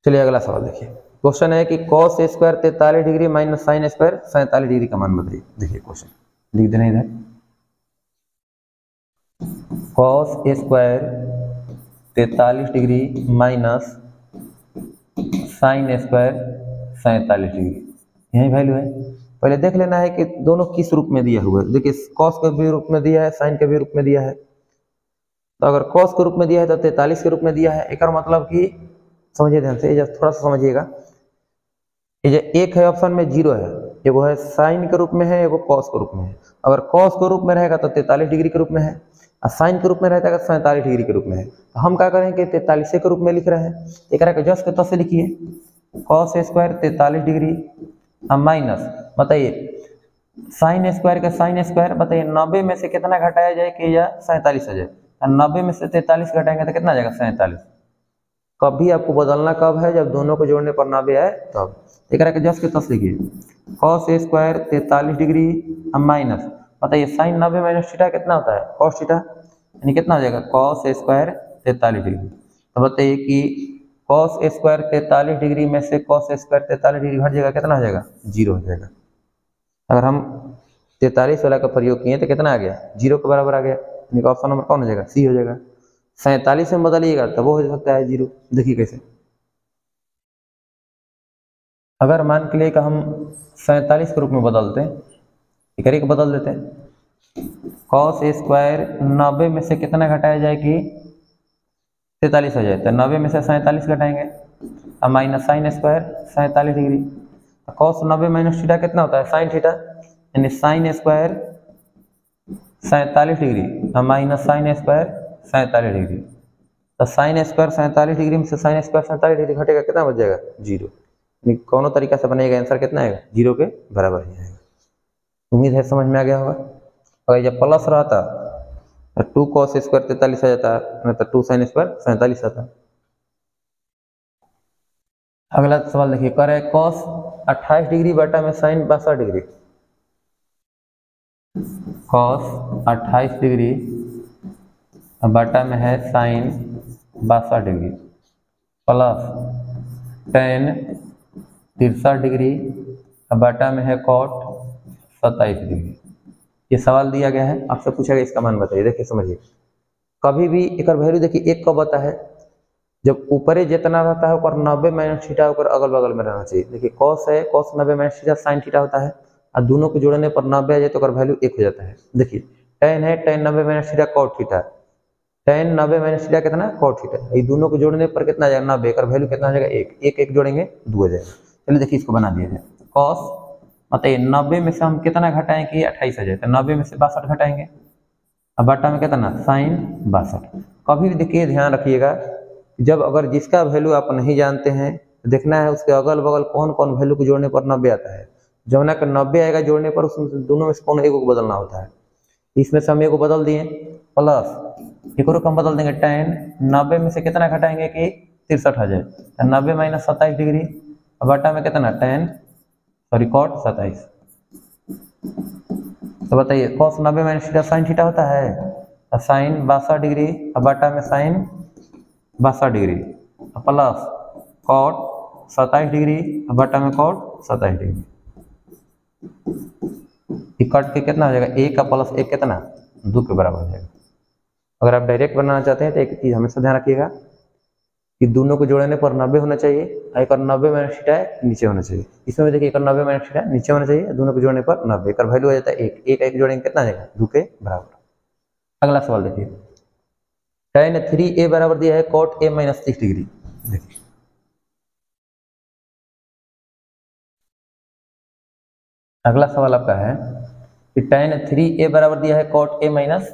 चलिए अगला सवाल देखिए। क्वेश्चन है कि cos square 43 degree minus sine square 47 degree का मान बताइए। देखिए क्वेश्चन लिख देना इधर, cos square 43 degree minus sine square 47 degree, यही वैल्यू है। पहले देख लेना है कि दोनों किस रूप में दिया हुआ है। देखिए कॉस के भी रूप में दिया है, साइन के भी रूप में दिया है। तो अगर कॉस के रूप में दिया है तो 43 के रूप में दिया है। एक मतलब कि समझिए ध्यान से, थोड़ा सा समझिएगा। ये जो एक है ऑप्शन में 0 है, एगो है साइन के रूप में है, एगो कॉस के रूप में है। अगर कॉस के रूप में रहेगा तो 43 डिग्री के रूप में है, और साइन के रूप में रहता है तो 47 डिग्री के रूप में है। तो हम क्या करेंगे, 43 के रूप में लिख रहे हैं, एक के जस्ट के तौर से लिखिए कॉस स्क्वायर 43 डिग्री माइनस, बताइए साइन स्क्वायर का साइन स्क्वायर, बताइए 90 में से कितना घटाया जाए कि यह 47 आ जाए। 90 में से 43 घटाएंगे तो कितना आ जाएगा 47। कभी आपको बदलना कब है, जब दोनों को जोड़ने पर 90 आए तब। एक के जस्ट के तौर लिखिए कॉस स्क्वायर 43 डिग्री माइनस, बताइए साइन 90 माइनस थीटा कितना होता है कॉस थीटा, यानी कितना हो जाएगा कॉस स्क्वायर 43 डिग्री। तो बताइए कि कॉस स्क्वायर 43 डिग्री में से कॉस स्क्वायर 43 डिग्री हट जाएगा, कितना हो जाएगा 0 हो जाएगा। अगर हम 43 वाला का प्रयोग किए तो कितना आ गया 0 के बराबर आ गया, यानी ऑप्शन नंबर कौन हो जाएगा सी हो जाएगा। 47 में बदलिएगा तब वो हो सकता है 0। देखिए कैसे, अगर मान के लिए कि हम 47 के रूप में बदलते हैं, एक बदल देते हैं, कॉस स्क्वायर 90 में से कितना घटाया जाए कि 43 हो जाए, तो 90 में से 47 घटाएंगे, अब माइनस साइन स्क्वायर 47 डिग्री, तो कॉस 90 माइनस थीटा कितना होता है साइन थीटा, यानी साइन स्क्वायर 47 डिग्री अब माइनस साइन स्क्वायर 47 डिग्री। तो साइन स्क्वायर 47 डिग्री में से साइन स्क्वायर 47 डिग्री घटेगा, कितना बच जाएगा 0। कौनों तरीका से बनेगा आंसर कितना आएगा 0 के बराबर ही आएगा। उम्मीद है समझ में आ गया होगा। अगर जब प्लस रहता तो 2 कॉस स्क्वायर 43 आ जाता, नहीं तो 2 साइन स्क्वायर 47 आता। अगला सवाल देखिए, कह रहे कॉस 28 डिग्री बटा में साइन 62 डिग्री, कॉस 28 डिग्री बटा में है sin 62 degree plus tan 63 degree बटा में है कॉट 27 डिग्री। ये सवाल दिया गया है, आपसे पूछा गया इसका मान बताइए। देखिए समझिए, कभी भी एक वैल्यू देखिए एक कब आता है, जब ऊपरे जितना रहता है ऊपर 90 माइनस थीटा ऊपर अगल बगल में रहना चाहिए। देखिए कॉस है, cos 90 minus theta sign theta होता है, और दोनों को जोड़ने पर 90 आ जाए तो वैल्यू 1 हो जाता है। देखिए टेन है, tan 90 minus theta cot theta, tan 90 minus theta कितना कॉट थीटा, ये दोनों को जोड़ने पर कितना आ जाएगा 90 का वैल्यू कितना आ जाएगा 1, 1 1 जोड़ेंगे 2 हो जाएगा। चलिए देखिए इसको बना दिया जाए, कॉस बताइए 90 में से हम कितना घटाएं कि 28 आ जाए, तो 90 में से 62 घटाएंगे, अब बटा में कितना साइन 62। कभी भी देखिए ध्यान रखिएगा, जब अगर जिसका वैल्यू आप नहीं जानते हैं देखना है उसके अगल बगल कौन कौन वैल्यू को जोड़ने पर 90 आता है। जब ना 90 आएगा जोड़ने पर उसमें दोनों में से कौन एक को बदलना होता है। इसमें से हम एक को बदल दिए प्लस एक और हम बदल देंगे टेन 90 में से कितना घटाएंगे कि 63 आ जाए, तो 90 माइनस 27 डिग्री बटा में कितना टेन सॉरी कॉट 27। तो बताइए cos 90 minus theta sign theta होता है, साइन 62 डिग्री बटा में sin 62 degree plus cot 27 degree बटा में कॉट 27 डिग्री। कट के कितना हो जाएगा 1 का प्लस 1 कितना 2 के बराबर हो जाएगा। अगर आप डायरेक्ट बनाना चाहते हैं तो एक चीज हमेशा ध्यान रखिएगा कि दोनों को जोड़ने पर 90 होना चाहिए, एक 90 माइनस थीटा नीचे होना चाहिए। इसमें भी देखिए 90 माइनस थीटा नीचे होना चाहिए, दोनों को जोड़ने पर 90 का वैल्यू आ जाता है 1, 1 1 जोड़ेंगे कितना आ जाएगा 2 के बराबर। अगला सवाल देखिए, tan 3a बराबर दिया है cot a माइनस 30 डिग्री। देखिए अगला सवाल आपका है कि tan 3a बराबर दिया है cot a minus,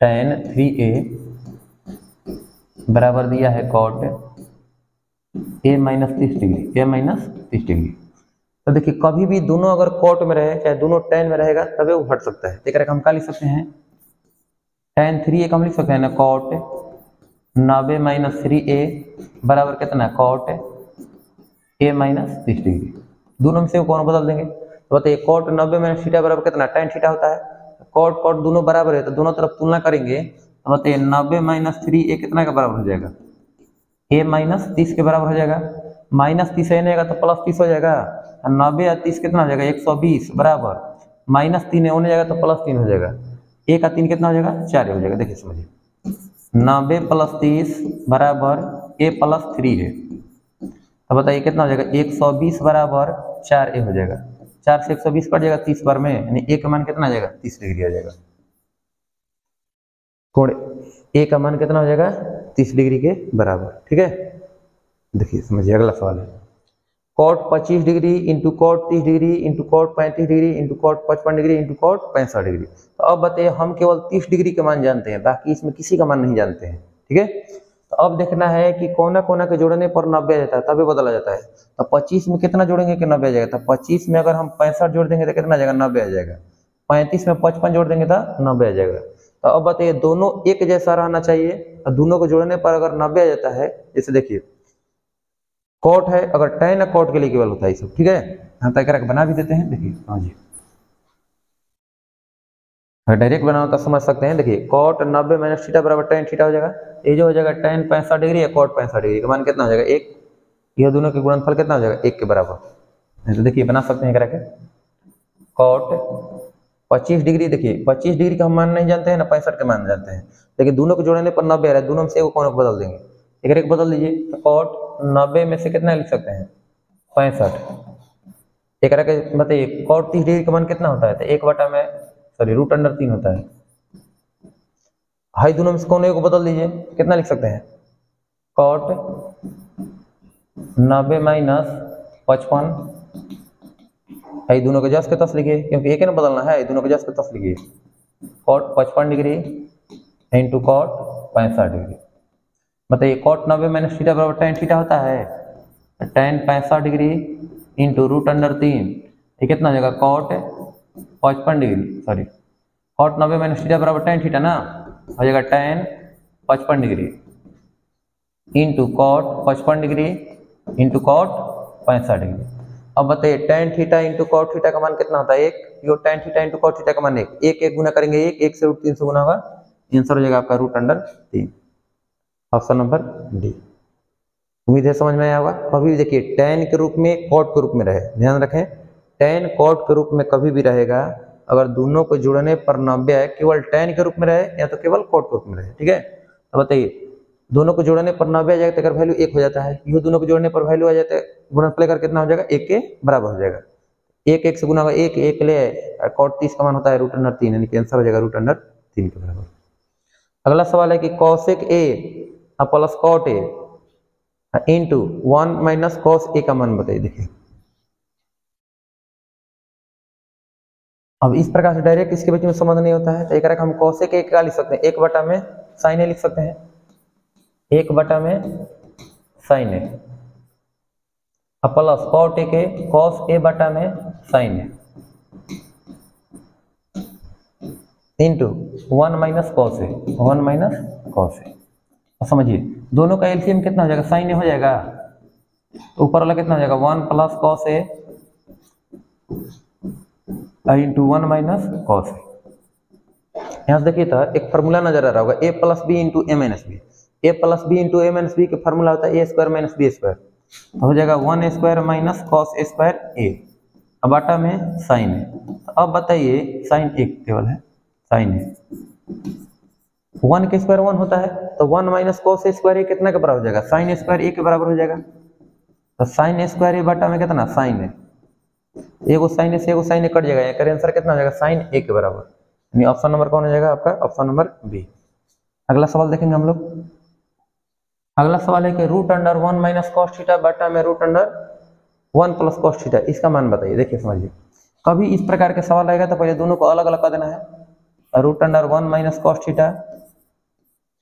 tan 3a बराबर दिया है cot a minus 30 degree, a minus 30 degree. तो देखिए कभी भी दोनों अगर cot में रहे चाहे दोनों tan में रहेगा तभी वो हट सकता है। देखिए हम क्या लिख सकते हैं, tan 3a हम लिख सकते हैं ना cot 90 माइनस 3a बराबर कितना cot a माइनस 30 डिग्री। दोनों में से कौन बदल देंगे, तो बताइए cot 90 माइनस थीटा बराबर कितना tan थीटा होता है, कॉट कॉट दोनों बराबर है तो दोनों तरफ तुलना करेंगे तो बताइए 90 माइनस 3 ए कितना के बराबर हो जाएगा, ए माइनस 30 के बराबर हो जाएगा। माइनस 30 ए नहीं आएगा तो प्लस 30 हो जाएगा। 90 या 30 कितना हो जाएगा 120 बराबर माइनस 3 ए होने जाएगा तो प्लस 3 हो जाएगा। ए का 3 कितना हो जाएगा 4 हो जाएगा। देखिए समझिए 90 प्लस 30 बराबर ए प्लस 3 है तो बताइए कितना हो जाएगा 120 बराबर 4 ए हो जाएगा। 4 से 120 कट जाएगा 30 बार में, यानी ए का मान कितना आ जाएगा 30 डिग्री आ जाएगा। कोण ए का मान कितना हो जाएगा 30 डिग्री के बराबर। ठीक है, देखिए समझिए अगला सवाल है cot 25 degree into cot 30 degree into cot 35 degree into cot 55 degree into cot 65 degree. तो अब बताइए हम केवल 30 डिग्री का मान जानते हैं, बाकी इसमें किसी का मान नहीं जानते हैं। ठीक है, तो अब देखना है कि कोना कोना के जोड़ने पर 90 आ जाता है तभी बदला जाता है। तो 25 में कितना जोड़ेंगे कि 90 आ जाएगा, तो 25 में अगर हम 65 जोड़ देंगे तो कितना आ जाएगा 90 आ जाएगा। 35 में 55 जोड़ देंगे तो 90 आ जाएगा। तो अब बताइए दोनों एक जैसा रहना चाहिए और दोनों को जोड़ने पर अगर 90 आ जाता है, जैसे देखिए कॉट है अगर tan और कॉट के लिए केवल होता है सब। ठीक है, हम तय करके बना भी देते हैं। देखिए समझिए डायरेक्ट बनाओ तो समझ सकते हैं। देखिए कॉट 90 माइनस थीटा बराबर tan थीटा हो जाएगा। ये जो हो जाएगा tan 65 डिग्री है कॉट 65 डिग्री का मान कितना हो जाएगा 1। ये दोनों के गुणनफल कितना हो जाएगा 1 के बराबर। तो देखिए बना सकते हैं करके कॉट 25 डिग्री। देखिए 25 डिग्री का हम मान नहीं जानते हैं ना 65 के मान जानते हैं, लेकिन दोनों को जोड़ने पर 90 आ रहा है, दोनों में से एक कोण को बदल देंगे। एक बदल दीजिए तो कॉट 90 में से कितना लिख सकते हैं 65। एक के बताइए कॉट 30 डिग्री का मान कितना होता है तो 1/में √3 होता है। हाई दोनों में से कोने को बदल दीजिए कितना लिख सकते हैं कॉट 90 माइनस 55। हाई दोनों के जस के तस लिखिए क्योंकि एक ही ना बदलना है, दोनों के जस के तस लिखिए cot 55 degree into cot 65 degree. बताइए कॉट 90 माइनस थीटा बराबर tan थीटा होता है, tan 65 डिग्री इंटू √3 ये कितना हो जाएगा cot 55 degree cot 90 minus theta बराबर tan थीटा ना हो जाएगा tan 55 degree into cot 55 degree into cot 65 degree. अब बताइए tan theta into cot theta का मान कितना होता है 1। यो tan theta into cot theta का मान 1 1 गुना करेंगे 1 से √3 से गुना होगा, आंसर हो जाएगा आपका √3। Option number D. उम्मीद है समझ में आया होगा। कभी भी देखिए tan के रूप में कॉट के रूप में रहे, ध्यान रखें tan कॉट के रूप में कभी भी रहेगा अगर दोनों को जोड़ने पर 90 आए, केवल tan के रूप में रहे या तो केवल कॉट के रूप में रहे। ठीक है, तो बताइए दोनों को जोड़ने पर 90 आ जाएगा तो अगर वैल्यू 1 हो जाता है, ये दोनों को जोड़ने पर वैल्यू आ जाता है गुणनफल कर कितना हो जाएगा 1 के बराबर हो जाएगा। 1 1 से गुना होगा 1 1 ले कॉट 30 का मान होता है √3 यानी कि आंसर हो जाएगा √3 के बराबर। अगला सवाल है कि cosec a plus cot a into 1 minus cos a का मान बताइए। देखिए अब इस प्रकार से डायरेक्ट इसके बीच में समझ नहीं होता है तो एक हम cosec a क्या लिख सकते हैं 1 में sin a लिख सकते हैं 1 में sin a plus cot a के cos a में sin a into 1 minus cos a 1 minus cos a। समझिए दोनों का एलसीएम कितना हो जाएगा sin a हो जाएगा, तो ऊपर वाला कितना हो जाएगा 1 plus cos a into 1 minus cos a। यहाँ देखिए तो एक फार्मूला नजर आ रहा होगा a plus B into A minus B. A plus B into A minus B के फार्मूला होता है a square minus B square, तो हो जाएगा 1 square minus cos a square a अब बाटा में sin a। तो अब बताइए sin a केवल है sin a 1 के स्क्वायर 1 होता है तो 1 minus cos a square a कितना के बराबर हो जाएगा sin a स्क्वायर a के बराबर हो जाएगा। तो sin a स्क्वायर a बाटा में कितना sin a एगो sin a से एगो sin a कट जाएगा, इसका आंसर कितना हो जाएगा sin a के बराबर, यानी ऑप्शन नंबर कौन हो जाएगा आपका ऑप्शन नंबर बी। अगला सवाल देखेंगे हम लोग। अगला सवाल है कि √1 माइनस cos थीटा बाटा में √1 प्लस cos थीटा, इसका मान बताइए। देखिए समझिए कभी इस प्रकार के सवाल आएगा तो पहले दोनों को अलग अलग कर देना है। √1 माइनस cos थीटा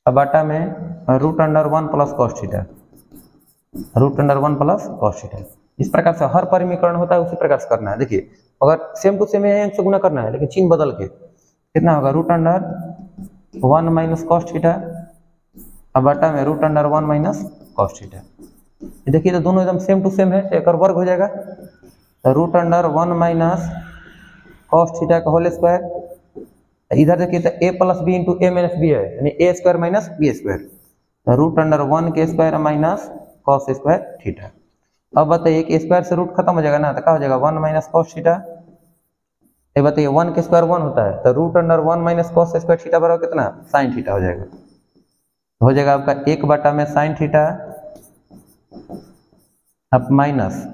बाटा में √1 plus cos theta √1 plus cos theta. इस प्रकार से हर परिमीकरण होता है उसी प्रकार से करना है। देखिए अगर सेम टू सेम अंक से गुना करना है लेकिन चिन्ह बदल के कितना होगा √1 माइनस cos थीटा अब बाटा में √1 माइनस cos थीटा। देखिए तो दोनों एकदम सेम टू सेम है, एक और वर्ग हो जाएगा तो √1 माइनस cos थीटा का होल स्क्वायर इधर देखिए तो a plus B into A minus B है, यानी A square minus B square, root under 1 के square minus cos square theta. अब बताइए कि स्क्वायर से रूट खत्म हो जाएगा ना, तो क्या हो जाएगा 1 माइनस कॉस थीटा। ये बताइए 1 के स्क्वायर 1 होता है, तो root under 1 minus cos square theta बराबर कितना, साइन थीटा हो जाएगा। हो जाएगा आपका 1 बटा में साइन थीटा अब माइनस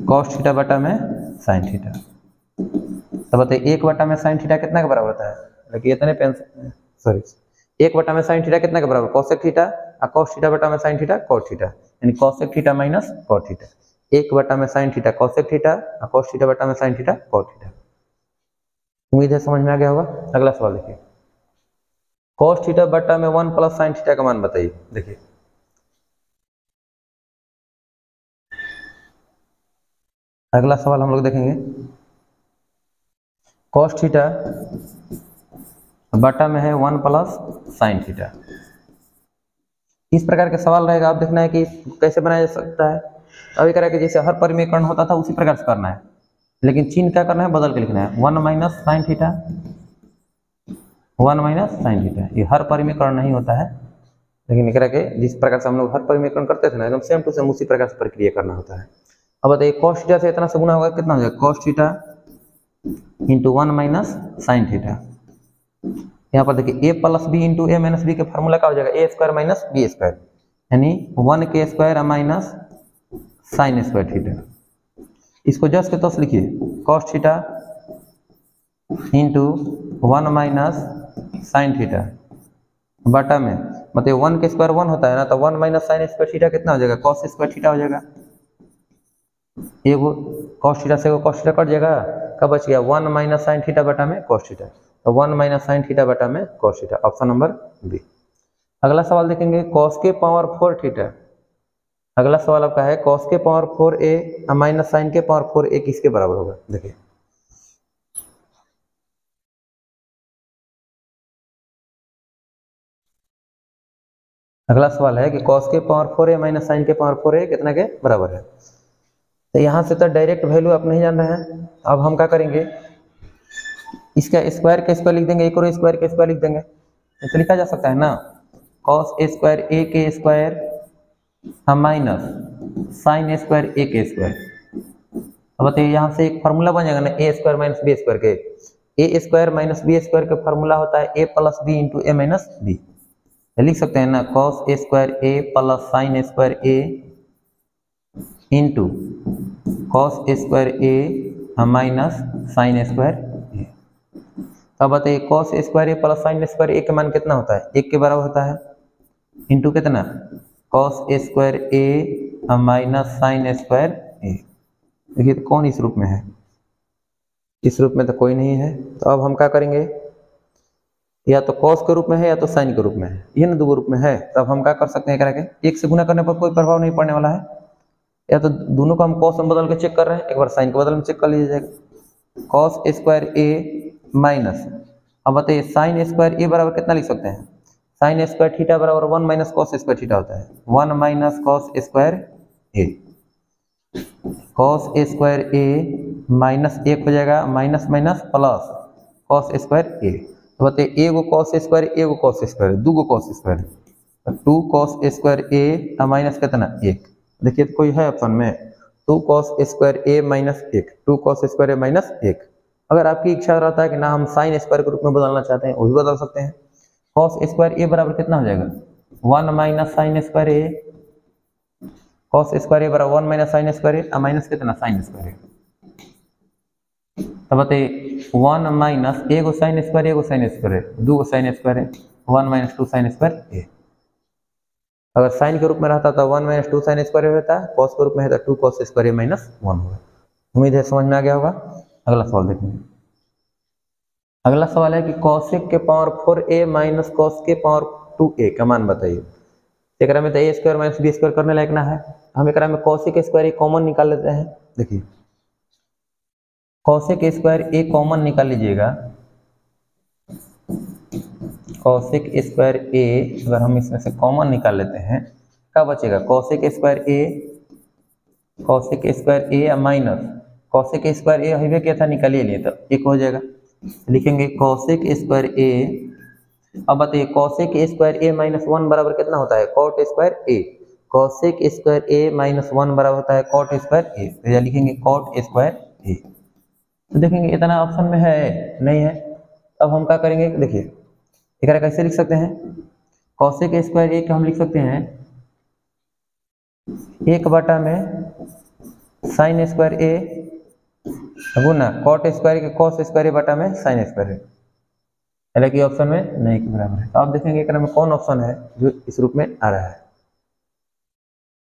कॉस थीटा बटा में साइन थीटा। तो बताइए 1 बटा में साइन थीटा कितना के बराबर होता है, देखिए इतने पेन सॉरी 1 बटा में साइन थीटा कितना के बराबर, कोसेक थीटा, और कॉस थीटा बटा में साइन थीटा कॉट थीटा, यानी cosec theta minus cot theta. 1 बटा में साइन थीटा कोसेक थीटा और कॉस थीटा बटा में साइन थीटा कॉट थीटा। उम्मीद है समझ में आ गया होगा। अगला सवाल देखिए, कॉस थीटा बटा में 1 प्लस साइन थीटा का मान बताइए। देखिए अगला सवाल हम लोग देखेंगे, कॉस थीटा बटा में है 1 प्लस साइन थीटा। इस प्रकार के सवाल रहेगा, आप देखना है कि कैसे बनाया जा सकता है। अभी कह रहा है कि जैसे हर परिमेयकरण होता था उसी प्रकार से करना है, लेकिन चिन्ह क्या करना है, बदल के लिखना है 1 minus sin theta, 1 minus sin theta. ये हर परिमेयकरण नहीं होता है, लेकिन कह रहा है कि जिस प्रकार से हम लोग हर परिमेयकरण करते थे ना, एकदम सेम टू सेम उसी प्रकार से प्रक्रिया करना होता है। अब बताइए कॉस थीटा से इतना से गुना होगा कितना हो जाएगा, cos theta into 1 minus sin theta. यहाँ पर देखिए a plus B into A minus B के फॉर्मूला क्या हो जाएगा, A square minus B square, यानी 1 के square minus sign square theta. इसको जस्ट के तस लिखिए, cos theta into 1 minus sin theta बटा में, मतलब 1 के स्क्वायर 1 होता है ना, तो 1 माइनस साइन स्क्वायर थीटा कितना हो जाएगा, कॉस स्क्वायर थीटा हो जाएगा। एगो कॉस थीटा से कॉस थीटा कट जाएगा, कब बच गया 1 माइनस साइन थीटा बटा में कॉस थीटा, तो 1 माइनस साइन थीटा बटा में cos theta, option number B. अगला सवाल देखेंगे, कॉस के पावर 4 थीटा। अगला सवाल आपका है कॉस के पावर 4a माइनस साइन के पावर 4a किसके बराबर होगा। देखिए अगला सवाल है कि कॉस के पावर 4a माइनस साइन के पावर 4a कितना के बराबर है। तो यहाँ से तो डायरेक्ट वैल्यू आप नहीं जान रहे हैं, अब हम क्या करेंगे, इसका स्क्वायर का स्क्वायर लिख देंगे, एक और स्क्वायर का स्क्वायर लिख देंगे, तो लिखा जा सकता है ना, कॉस ए स्क्वायर ए के स्क्वायर माइनस साइन स्क्वायर ए के स्क्वायर। अब बताइए यहाँ से एक फार्मूला बन जाएगा ना, ए स्क्वायर माइनस बी स्क्वायर के, ए स्क्वायर माइनस बी स्क्वायर का फार्मूला होता है ए plus B into A minus B. लिख सकते हैं ना, cos A square A plus sine square A into cos square A minus sign square ए। अब बताइए कॉस स्क्वायर ए प्लस साइन स्क्वायर ए के मान कितना होता है, 1 के बराबर होता है, इंटू कितना, cos square A minus sign square ए। देखिए तो कौन इस रूप में है, इस रूप में तो कोई नहीं है, तो अब हम क्या करेंगे, या तो कॉस के रूप में है या तो साइन के रूप में है, ये ना दो रूप में है, तब हम क्या कर सकते हैं, करके 1 से गुना करने पर कोई प्रभाव नहीं पड़ने वाला है, या तो दोनों को हम कॉस में बदल के चेक कर रहे हैं, एक बार साइन के बदल में चेक कर लीजिएगा, कॉस स्क्वायर ए माइनस, अब बताइए साइन स्क्वायर ए बराबर कितना लिख सकते हैं, साइन स्क्वायर थीटा बराबर 1 माइनस कॉस स्क्वायर थीटा होता है, 1 minus cos square A, cos square A minus 1 हो जाएगा, minus minus plus cos square A. तो बताइए एगो कॉस स्क्वायर एगो कॉस स्क्वायर, दो गो cos square, 2 cos square A minus कितना 1। देखिए तो कोई है ऑप्शन में, 2 cos square A minus 1, 2 cos square A minus 1। अगर आपकी इच्छा रहता है कि ना हम साइन स्क्वायर के रूप में बदलना चाहते हैं, वो भी बदल सकते हैं। कॉस स्क्वायर ए बराबर कितना हो जाएगा, 1 minus sign square A, cos square A बराबर 1 minus sign square A minus कितना साइन स्क्वायर ए। तो बताइए 1 माइनस एगो साइन स्क्वायर एगो साइन स्क्वायर, दो गो sine square, 1 minus 2 sine square A. अगर साइन के रूप में रहता तो 1 माइनस 2 साइन स्क्वायर होता है, कॉस के रूप में है तो 2 कॉस स्क्वायर ए माइनस 1 होगा। उम्मीद है समझ में आ गया होगा। अगला सवाल देखेंगे, अगला सवाल है कि कॉसेक के पावर 4a माइनस कॉस के पावर 2a का मान बताइए। एक में तो ए स्क्वायर माइनस बी स्क्वायर करने लायक ना है, हम एक में कॉसेक स्क्वायर ए कॉमन निकाल लेते हैं। देखिए कॉसेक स्क्वायर ए कॉमन निकाल लीजिएगा, कॉसेक स्क्वायर ए अगर हम इसमें से कॉमन निकाल लेते हैं क्या बचेगा, cosec square A minus cosec square ए हमें क्या था निकालिए लिए, तो 1 हो जाएगा। लिखेंगे कॉसेक स्क्वायर ए। अब बताइए cosec square A minus one बराबर कितना होता है, cot square A. Cosec square A minus one बराबर होता है कॉट स्क्वायर ए, तो यह लिखेंगे कॉट स्क्वायर ए। तो देखेंगे इतना ऑप्शन में है नहीं है। अब हम क्या करेंगे, देखिए एक कैसे लिख सकते हैं, कॉसेक स्क्वायर ए का हम लिख सकते हैं 1 में साइन स्क्वायर ए गुना कॉट स्क्वायर के कॉस स्क्वायर ए बटा में साइन स्क्वायर ए, हालांकि ऑप्शन में नहीं के बराबर है। तो आप देखेंगे एक में कौन ऑप्शन है जो इस रूप में आ रहा है।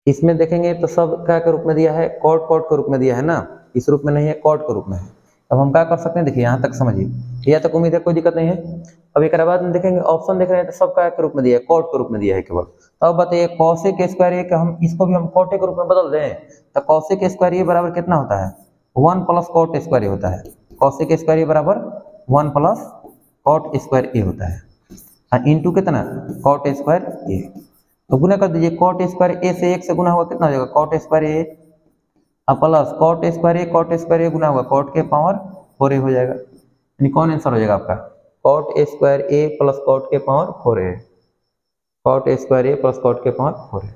इसमें देखेंगे तो सब क्या के रूप में दिया है, कॉट कॉट के रूप में दिया है ना, इस रूप में नहीं है, कॉट के रूप में है। अब हम क्या कर सकते हैं, देखिए यहाँ तक समझिए, यहाँ तक उम्मीद है कोई दिक्कत नहीं है। अब एक बाद में देखेंगे ऑप्शन देख रहे हैं तो सब क्या के रूप में दिया है, कॉट के रूप में दिया है केवल। तो अब बताइए कॉसेक स्क्वायर ए का हम इसको भी हम कॉटे के रूप में बदल दें, तो कॉसेक स्क्वायर ए बराबर कितना होता है, 1 प्लस कॉट स्क्वायर ए होता है। कॉसेक स्क्वायर ए बराबर 1 प्लस कॉट स्क्वायर ए होता है, इंटू कितना कॉट स्क्वायर ए। तो गुना कर दीजिए, कॉट स्क्वायर ए से 1 से गुना होगा कितना हो जाएगा, कॉट स्क्वायर ए प्लस कॉट स्क्वायर ए गुना होगा कॉट के पावर 4a हो जाएगा। यानी कौन आंसर हो जाएगा आपका, कॉट स्क्वायर ए प्लस कॉट के पावर 4a, कॉट स्क्वायर ए प्लस कॉट के पावर 4a।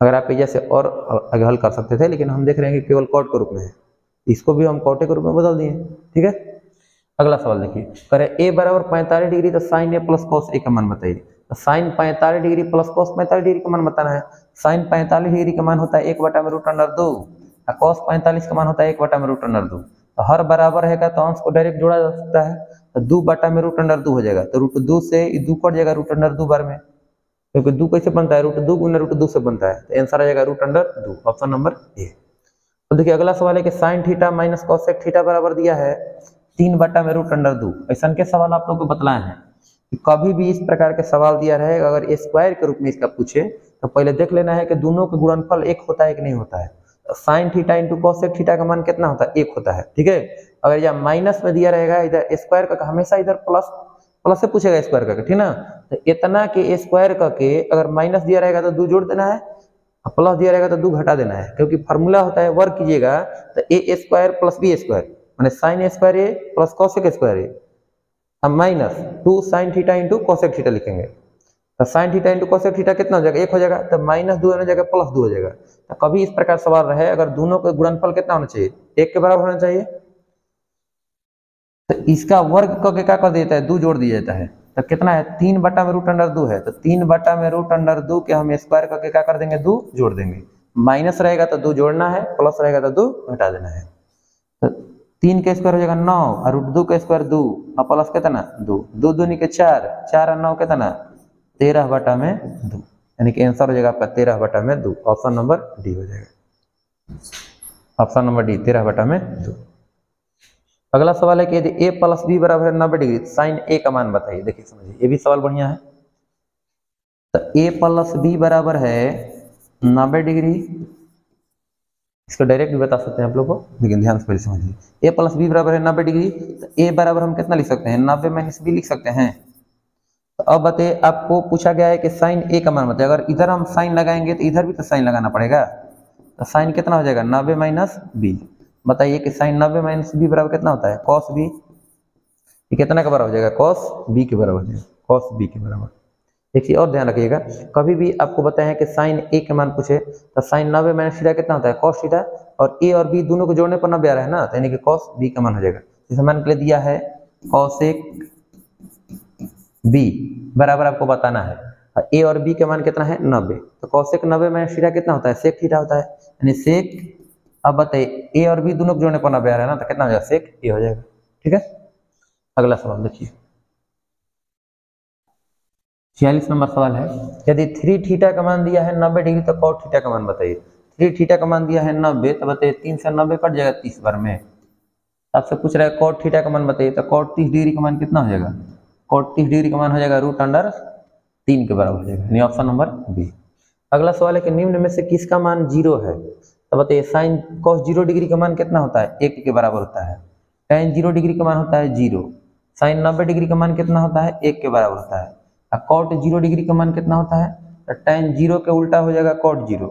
अगर आप जैसे और आगे हल कर सकते थे, लेकिन हम देख रहे हैं कि केवल कॉट के रूप में है, इसको भी हम कॉटे के रूप में बदल दिए। ठीक है, अगला सवाल देखिए, करे ए बराबर 45 डिग्री तो sin A plus cos A का मान बताइए। तो sin 45 degree plus cos 45 degree का मान बताना है। साइन 45 डिग्री का मान होता है 1/√2 और कॉस 45 का मान होता है 1/√2। तो हर बराबर है तो अंश को डायरेक्ट जोड़ा जा सकता है, तो 2/√2 हो जाएगा। तो √2 से 2 कट जाएगा √2 बार में, क्योंकि 2 कैसे बनता है, √2 गुना √2 से बनता है। तो आंसर आ जाएगा √2, ऑप्शन नंबर ए। तो देखिए अगला सवाल है कि sine theta minus cosec theta बराबर दिया है 3/√2। ऐसा के सवाल आप लोग को बतलाए हैं कि कभी भी इस प्रकार के सवाल दिया रहेगा, अगर स्क्वायर के रूप में इसका पूछे तो पहले देख लेना है कि दोनों का गुणनफल 1 होता है कि नहीं होता है। तो sine theta into cosec theta का मान कितना होता है, 1 होता है। ठीक है, अगर यह माइनस में दिया रहेगा, इधर स्क्वायर का हमेशा इधर प्लस प्लस से पूछेगा स्क्वायर का, ठीक ना। तो इतना के स्क्वायर करके अगर माइनस दिया रहेगा तो 2 जोड़ देना है, प्लस दिया रहेगा तो 2 घटा देना है, क्योंकि फार्मूला होता है वर्क कीजिएगा तो ए स्क्वायर प्लस बी स्क्वायर माने साइन स्क्वायर ए प्लस कॉसेक स्क्वायर ए, अब minus 2 sine theta into cosec theta लिखेंगे। तो sine theta into cosec theta कितना हो जाएगा, 1 हो जाएगा। तो -2 हो जाएगा प्लस 2 हो जाएगा। तो कभी इस प्रकार सवाल रहे, अगर दोनों का गुणनफल कितना होना चाहिए, 1 के बराबर होना चाहिए, तो इसका वर्ग करके क्या कर देता है, 2 जोड़ दिया जाता है। तो कितना है, 3/√2 है। तो 3/√2 के हम स्क्वायर करके क्या कर देंगे, 2 जोड़ देंगे। माइनस रहेगा तो 2 जोड़ना है, प्लस रहेगा तो 2 घटा देना है। तो 3 के स्क्वायर हो जाएगा 9 और √2 के स्क्वायर 2 और प्लस कितना 2, 2 दूनी के 4, 4 और 9 कितना 13/2, यानी कि आंसर हो जाएगा आपका 13/2, ऑप्शन नंबर डी हो जाएगा, ऑप्शन नंबर डी 13/2। अगला सवाल है कि यदि a प्लस बी बराबर है 90 डिग्री, साइन ए का मान बताइए। देखिए समझिए, ये भी सवाल बढ़िया है। तो a प्लस बी बराबर है 90 डिग्री, इसको डायरेक्ट भी बता सकते हैं आप लोग को, लेकिन ध्यान से पहले समझिए। a प्लस बी बराबर है 90 डिग्री, तो a बराबर हम कितना लिख सकते हैं, 90 माइनस बी लिख सकते हैं। तो अब बताइए, आपको पूछा गया है कि साइन ए का मान बताइए। अगर इधर हम साइन लगाएंगे तो इधर भी तो साइन लगाना पड़ेगा। तो साइन कितना हो जाएगा, 90 माइनस बी। बताइए कि साइन 90 माइनस बी बराबर कितना होता है, कॉस बी। ये कितना के बराबर हो जाएगा, कॉस बी के बराबर हो जाएगा, कॉस बी के बराबर। एक चीज और ध्यान रखिएगा, कभी भी आपको बताया कि साइन ए के मान पूछे तो साइन 90 माइनस थीटा कितना होता है, कॉस थीटा, और ए और बी दोनों को जोड़ने पर 90 आ रहा है ना, तो यानी कि कॉस बी का मान हो जाएगा। जैसे मान के लिए दिया है कॉसेक बी बराबर आपको बताना है, ए और बी का मान कितना है 90, तो कॉसेक 90 माइनस थीटा कितना होता है, सेक थीटा होता है, यानी सेक। अब बताइए ए और बी दोनों को जोड़ने पर 90 आ रहा है ना, तो कितना हो जाएगा, सेक ए हो जाएगा। ठीक है, अगला सवाल देखिए, 46 नंबर सवाल है, यदि 3 थीटा का मान दिया है 90 डिग्री तो कॉट थीटा का मान बताइए। 3 थीटा का मान दिया है 90, तो बताइए 3 से 90 कट जाएगा 30 बार में। आपसे पूछ रहा है कॉट थीटा का मान बताइए, तो कॉट 30 डिग्री का मान कितना हो जाएगा, कॉट 30 डिग्री का मान हो जाएगा √3 के बराबर हो जाएगा, यानी ऑप्शन नंबर बी। अगला सवाल है कि निम्न में से किसका मान 0 है। तो बताइए साइन कॉस 0 डिग्री का मान कितना होता है, 1 के बराबर होता है। tan 0 डिग्री का मान होता है 0। साइन 90 डिग्री का मान कितना होता है, 1 के बराबर होता है। और कॉट 0 डिग्री का मान कितना होता है, तो tan 0 के उल्टा हो जाएगा कॉट 0।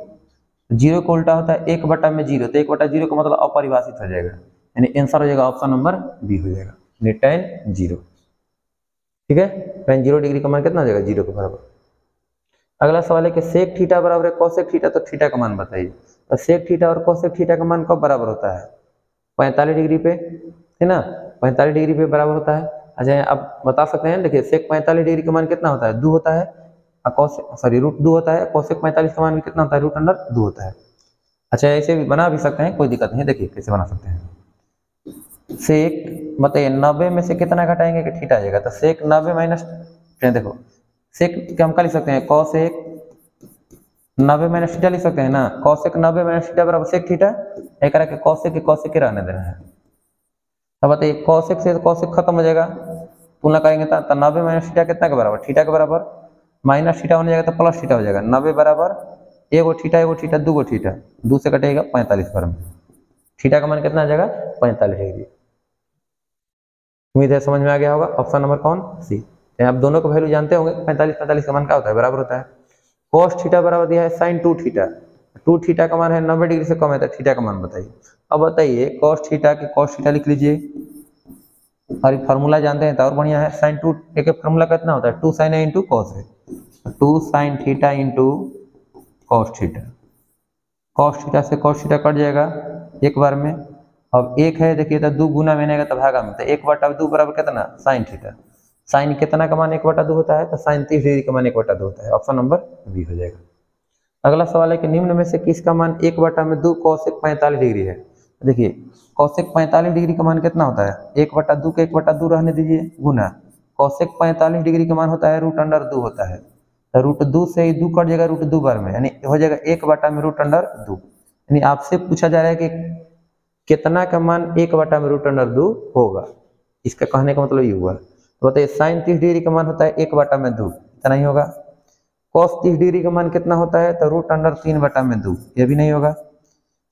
0 का उल्टा होता है 1/0, तो 1/0 का मतलब अपरिभाषित हो जाएगा, यानी आंसर हो जाएगा ऑप्शन नंबर बी हो जाएगा। यानी tan 0। ठीक है, tan 0 डिग्री का मान कितना हो जाएगा, 0 के बराबर। अगला सवाल है कि सेक थीटा बराबर है कोसेक थीटा, तो थीटा का मान बताइए। तो सेक थीटा और कोसेक थीटा का मान कब बराबर होता है, 45 डिग्री पे, है ना, 45 डिग्री पे बराबर होता है। अच्छा आप बता सकते हैं, देखिए सेक 45 डिग्री का मान कितना होता है, 2 होता है, रूट 2 होता है। कोसेक 45 का मान भी कितना होता है, √2 होता है। अच्छा ऐसे भी बना भी सकते हैं, कोई दिक्कत नहीं है। देखिए कैसे बना सकते हैं, सेक बताइए 90 में से कितना घटाएंगे कि थीटा आ जाएगा, तो सेक 90 माइनस, देखो सेक क्या हम क्या लिख सकते हैं, कॉसेक 90 माइनस थीटा लिख सकते हैं ना, कॉसेक 90 माइनस थीटा बराबर सेक थीटा। एक करके कॉसेक के रहने देना है। अब बताइए कॉसेक से कॉसेक खत्म हो जाएगा, तुलना करेंगे तो 90 माइनस थीटा कितना के बराबर, थीटा के बराबर, माइनस थीटा होने जाएगा तो प्लस थीटा हो जाएगा। 90 बराबर एगो थीटा 2 थीटा, 2 से कटेगा 45 पर में, थीटा का मान कितना आ जाएगा, 45 डिग्री। उम्मीद है समझ में आ गया होगा। ऑप्शन नंबर कौन, सी। आप दोनों का वैल्यू जानते होंगे, 45 का मान क्या होता है, बराबर होता है। cos थीटा बराबर दिया है sin 2 थीटा, 2 थीटा का मान है 90 डिग्री से कम है, तो थीटा का मान बताइए। अब बताइए cos थीटा के cos थीटा लिख लीजिए, और फार्मूला जानते हैं तो और बढ़िया है। sin 2 एक फार्मूला कितना होता है, 2 sin a इंटू कॉस है, 2 sin theta into cos theta, cos theta से cos थीटा कट जाएगा एक बार में। अब एक है देखिए तो 2 गुना में आएगा तो भागा में, तो 1/2 बराबर कितना, sin थीटा, साइन कितना का मान 1/2 होता है, तो साइन 30 डिग्री का मान 1/2 होता है। ऑप्शन नंबर बी हो जाएगा। अगला सवाल है कि निम्न में से किसका मान 1/2 कॉसेक 45 डिग्री है। देखिए कॉसेक 45 डिग्री का मान कितना होता है, 1/2 के 1/2 रहने दीजिए गुना, कॉसेक 45 डिग्री का मान होता है √2 होता है, तो √2 से 2 कट जाएगा √2 बार में, यानी हो जाएगा 1/√2। यानी आपसे पूछा जा रहा है कि कितना का मान 1/√2 होगा, इसका कहने का मतलब ये हुआ। तो बताइए साइन 30 डिग्री का मान होता है 1/2, इतना ही होगा। कॉस 30 डिग्री का मान कितना होता है, तो √3/2, ये भी नहीं होगा।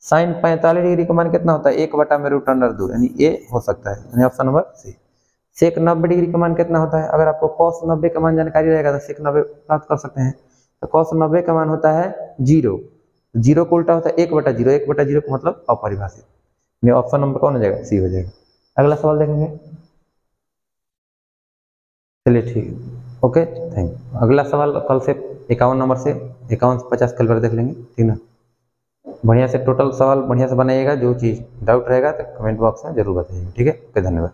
साइन 45 डिग्री का मान कितना होता है, 1/√2, यानी ये हो सकता है, यानी ऑप्शन नंबर सी। सेक 90 डिग्री का मान कितना होता है, अगर आपको कॉस 90 का मान जानकारी रहेगा तो सेक 90 प्राप्त कर सकते हैं। तो कॉस 90 का मान होता है 0, 0 को उल्टा होता है 1/0, 1/0 का मतलब अपरिभाषित। ऑप्शन नंबर कौन हो जाएगा, सी हो जाएगा। अगला सवाल देखेंगे, चलिए ठीक, ओके थैंक यू। अगला सवाल कल से 51 नंबर से 51 से 50 कल पर देख लेंगे, ठीक ना। बढ़िया से टोटल सवाल बढ़िया से बनाइएगा, जो चीज़ डाउट रहेगा तो कमेंट बॉक्स में जरूर बताइएगा, ठीक है। ओके धन्यवाद।